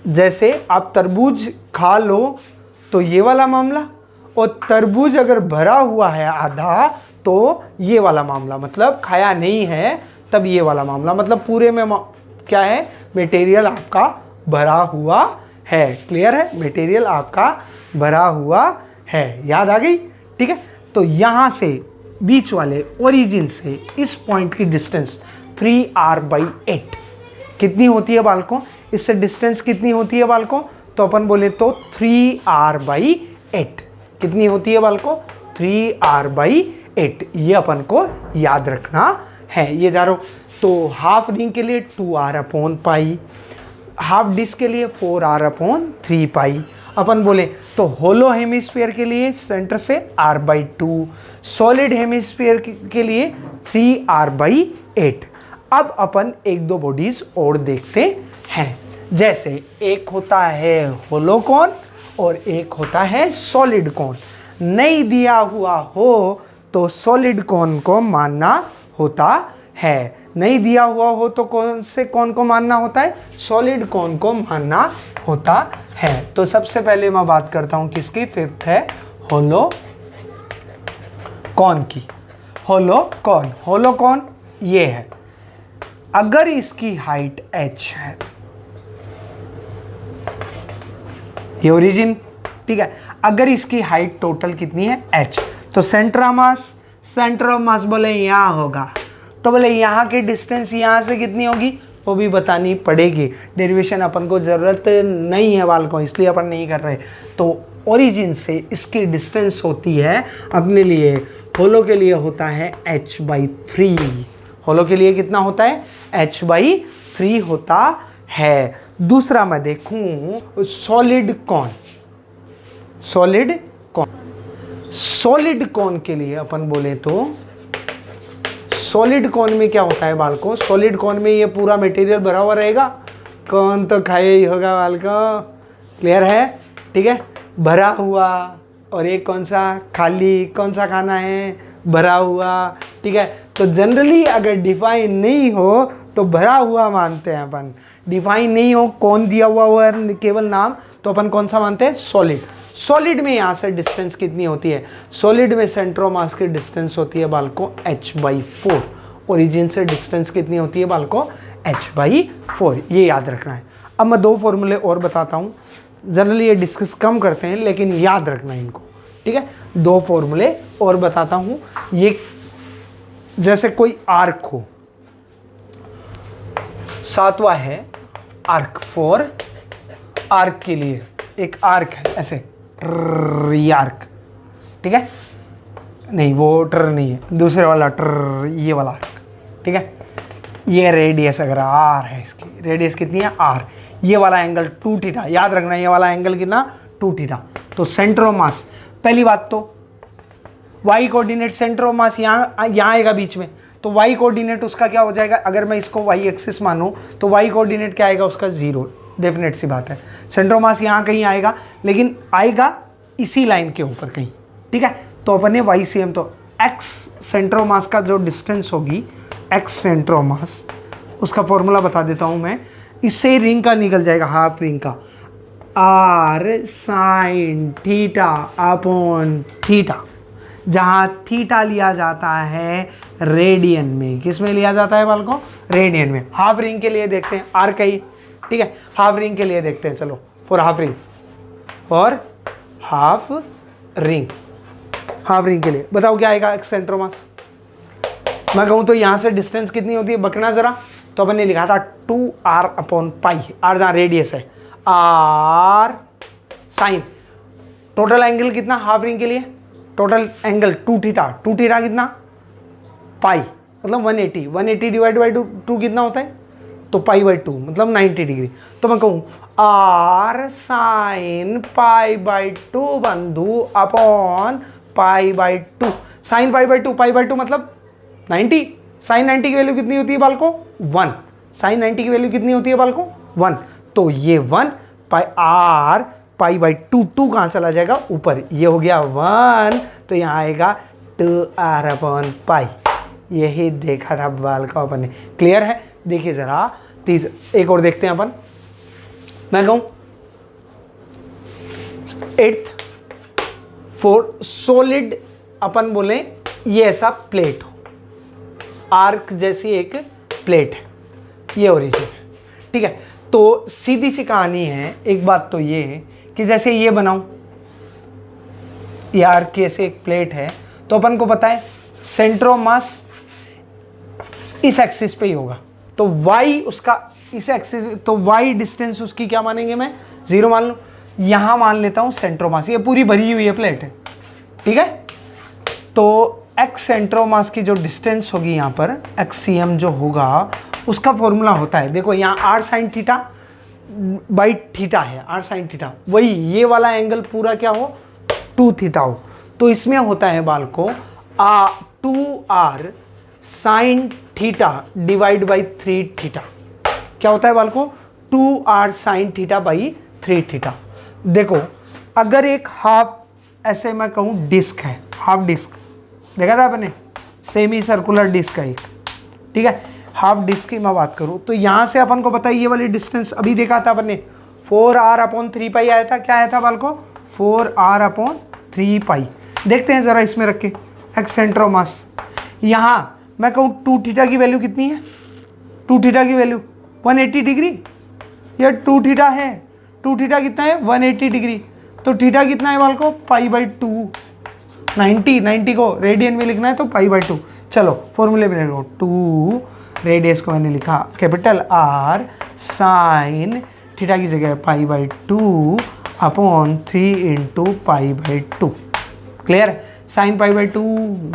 जैसे आप तरबूज खा लो तो ये वाला मामला, और तरबूज अगर भरा हुआ है आधा तो ये वाला मामला, मतलब खाया नहीं है तब ये वाला मामला, मतलब पूरे में क्या है, मटेरियल आपका भरा हुआ है। क्लियर है, मटेरियल आपका भरा हुआ है, याद आ गई, ठीक है। तो यहां से बीच वाले ओरिजिन से इस पॉइंट की डिस्टेंस 3r/8 कितनी होती है बालकों, इससे डिस्टेंस कितनी होती है बालकों, तो अपन बोले तो 3r/8 कितनी होती है बालकों, 3r/8। ये अपन को याद रखना है, ये जा रहा हूं। तो हाफ रिंग के लिए 2r/π, हाफ डिस्क के लिए 4r/3π। अपन बोले तो होलो हेमिस्फीयर के लिए सेंटर से r/2, सॉलिड हेमिस्फीयर के लिए 3r/8। अब अपन एक दो बॉडीज और देखते हैं, जैसे एक होता है होलो कॉन और एक होता है सॉलिड कॉन। नहीं दिया हुआ हो तो सॉलिड कॉन को मानना होता है, नहीं दिया हुआ हो तो कौन से कॉन को मानना होता है, सॉलिड कॉन को मानना होता है। तो सबसे पहले मैं बात करता हूं किसकी, फिफ्थ है होलो कॉन की। होलो कॉन ये है, अगर इसकी हाइट h है, ये ओरिजिन, ठीक है, अगर इसकी हाइट टोटल कितनी है h, तो सेंटर ऑफ मास बोले यहां होगा, तो बोले यहाँ की डिस्टेंस यहाँ से कितनी होगी वो भी बतानी पड़ेगी। डेरिवेशन अपन को ज़रूरत नहीं है बालकों, इसलिए अपन नहीं कर रहे। तो ओरिजिन से इसकी डिस्टेंस होती है अपने लिए, होलो के लिए होता है h/3। होलो के लिए कितना होता है, h/3 होता है। दूसरा मैं देखूं सॉलिड कॉन के लिए अपन बोले तो सॉलिड कॉन में क्या होता है बालकों, सॉलिड कॉन में ये पूरा मटेरियल भरा हुआ रहेगा, कौन तो खाए ही होगा बालकों, क्लियर है, ठीक है, भरा हुआ, और एक कौन सा खाली, कौन सा खाना है, भरा हुआ, ठीक है। तो जनरली अगर डिफाइन नहीं हो तो भरा हुआ मानते हैं अपन, डिफाइन नहीं हो, कौन दिया हुआ है केवल नाम, तो अपन कौन सा मानते हैं, सॉलिड में यहाँ से डिस्टेंस कितनी होती है, सॉलिड में सेंटर ऑफ मास की डिस्टेंस होती है बालकों h/4, ओरिजिन से डिस्टेंस कितनी होती है बालकों, h/4, ये याद रखना है। अब मैं दो फॉर्मूले और बताता हूँ, जनरली ये डिस्कस कम करते हैं लेकिन याद रखना है इनको, ठीक है। दो फॉर्मूले और बताता हूँ, ये जैसे कोई आर्क हो, सातवां है आर्क, फॉर आर्क के लिए एक आर्क है ऐसे, ये आर्क, ठीक है, नहीं वो ट्र नहीं है, दूसरे वाला ट्र, ये वाला आर्क, ठीक है। ये रेडियस अगर r है, इसकी रेडियस कितनी है r, ये वाला एंगल 2θ, याद रखना ये वाला एंगल कितना 2θ। तो सेंटर ऑफ मास, पहली बात तो y कोऑर्डिनेट, सेंटर ऑफ मास यहाँ आएगा बीच में, तो y कोऑर्डिनेट उसका क्या हो जाएगा, अगर मैं इसको y एक्सिस मानूं तो y कोऑर्डिनेट क्या आएगा उसका 0, डेफिनेट सी बात है। सेंटर ऑफ मास यहाँ कहीं आएगा, लेकिन आएगा इसी लाइन के ऊपर कहीं, ठीक है। तो अपन ने y सेम, तो x सेंटर ऑफ मास का जो डिस्टेंस होगी, x सेंटर ऑफ मास, उसका फॉर्मूला बता देता हूँ मैं, इससे रिंग का निकल जाएगा, हाफ रिंग का, r sin θ/θ, जहाँ थीटा लिया जाता है रेडियन में। किस में लिया जाता है बालकों? रेडियन में। हाफ रिंग के लिए देखते हैं, आर कही, ठीक है, हाफ रिंग के लिए देखते हैं, चलो for half ring, for half ring, half ring के लिए बताओ क्या आएगा एक्सेंट्रोमास। मैं कहूँ तो यहाँ से डिस्टेंस कितनी होती है, बकना जरा, तो अपन ने लिखा था 2r/पाई, आर जहाँ रेडियस है, आर साइन, टोटल एंगल कितना हाफ रिंग के लिए, टोटल एंगल 2 थीटा, 2 थीटा कितना, पाई, मतलब 180, 180 डिवाइड बाई 2 कितना होता है, तो पाई बाई 2 मतलब 90 डिग्री। तो मैं कहूँ आर साइन पाई बाई 2 बंधु upon pi by 2, sine pi by 2, pi by 2 मतलब 90, साइन 90 की वैल्यू कितनी होती है बालको 1, साइन 90 की वैल्यू कितनी होती है बालको 1, तो ये 1 पाई आर पाई बाई 2, 2 कहाँ चला जाएगा ऊपर, ये हो गया 1, तो यहाँ आएगा 2r/पाई। यही देखा था बालको अपन ने, क्लियर है। देखिए जरा एक और देखते हैं अपन, मैं कहूँ 8th फॉर सॉलिड, अपन बोले ये ऐसा प्लेट हो, आर्क जैसी एक प्लेट है, ये ओरिजिन है, ठीक है। तो सीधी सी कहानी है, एक बात तो ये है कि जैसे ये बनाऊं, ये आर्क की ऐसे एक प्लेट है, तो अपन को पता है सेंटर ऑफ मास इस एक्सिस पे ही होगा, तो y उसका इस एक्सिस, तो y डिस्टेंस उसकी क्या मानेंगे, मैं 0 मान लूँ, यहाँ मान लेता हूँ सेंटर ऑफ मास, ये पूरी भरी हुई है प्लेट है, ठीक है। तो x सेंटर ऑफ मास की जो डिस्टेंस होगी यहाँ पर xcm जो होगा उसका फॉर्मूला होता है, देखो यहाँ r sine theta by theta है, r साइन थीटा, वही ये वाला एंगल पूरा क्या हो 2 थीटा हो, तो इसमें होता है बाल को 2r sine theta divide by 3 theta, क्या होता है बाल को 2r sine theta by 3 theta. देखो अगर एक हाफ ऐसे मैं कहूँ डिस्क है, हाफ डिस्क देखा था आपने, सेमी सर्कुलर डिस्क है एक, ठीक है, हाफ डिस्क की मैं बात करूँ तो यहाँ से अपन को पता है ये वाली डिस्टेंस अभी देखा था अपन ने 4r/3 पाई आया था, क्या आया था बाल को 4r/3 पाई। देखते हैं ज़रा इसमें रख के एक्स सेंटर ऑफ मास, यहाँ मैं कहूँ 2 थीटा की वैल्यू कितनी है, 2 थीटा की वैल्यू 180 डिग्री, ये 2 थीटा है, 2 थीटा कितना है 180 डिग्री, तो थीटा कितना है बाल को पाई बाई 2, 90 को रेडियन में लिखना है तो पाई बाई 2। चलो फॉर्मूले में लिखो 2, रेडियस को मैंने लिखा कैपिटल R साइन थीटा की जगह pi by 2 upon 3 into pi by 2, clear. Sine pi by 2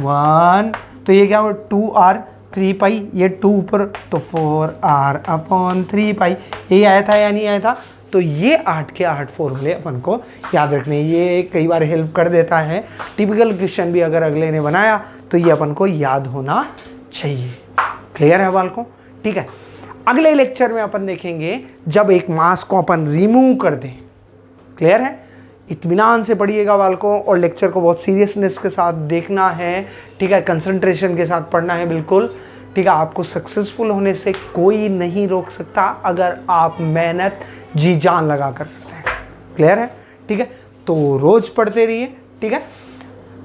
1, तो ये क्या हो 2r 3 पाई, ये 2 ऊपर तो 4r/3 पाई, यही आया था या नहीं आया था। तो ये 8 के 8 फॉर्मूले अपन को याद रखने, ये कई बार हेल्प कर देता है, टिपिकल क्वेश्चन भी अगर अगले ने बनाया तो ये अपन को याद होना चाहिए, क्लियर है बाल को, ठीक है। अगले लेक्चर में अपन देखेंगे जब एक मास को अपन रिमूव कर दें, क्लियर है। इत्मीनान से पढ़िएगा बाल को, और लेक्चर को बहुत सीरियसनेस के साथ देखना है, ठीक है, कंसंट्रेशन के साथ पढ़ना है बिल्कुल, ठीक है। आपको सक्सेसफुल होने से कोई नहीं रोक सकता अगर आप मेहनत जी जान लगा कर करते हैं, क्लियर है, ठीक है। तो रोज पढ़ते रहिए, ठीक है।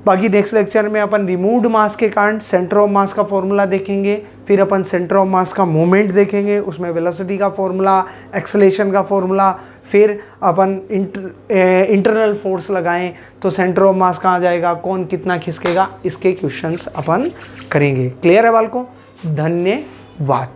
बाकी नेक्स्ट लेक्चर में अपन रिमूव्ड मास के कारण सेंटर ऑफ मास का फॉर्मूला देखेंगे, फिर अपन सेंटर ऑफ मास का मोमेंट देखेंगे, उसमें वेलोसिटी का फॉर्मूला, एक्सेलेरेशन का फॉर्मूला, फिर अपन इंटरनल फोर्स लगाएं तो सेंटर ऑफ मास कहाँ जाएगा, कौन कितना खिसकेगा, इसके क्वेश्चंस अपन करेंगे, क्लियर है बाल को। धन्यवाद।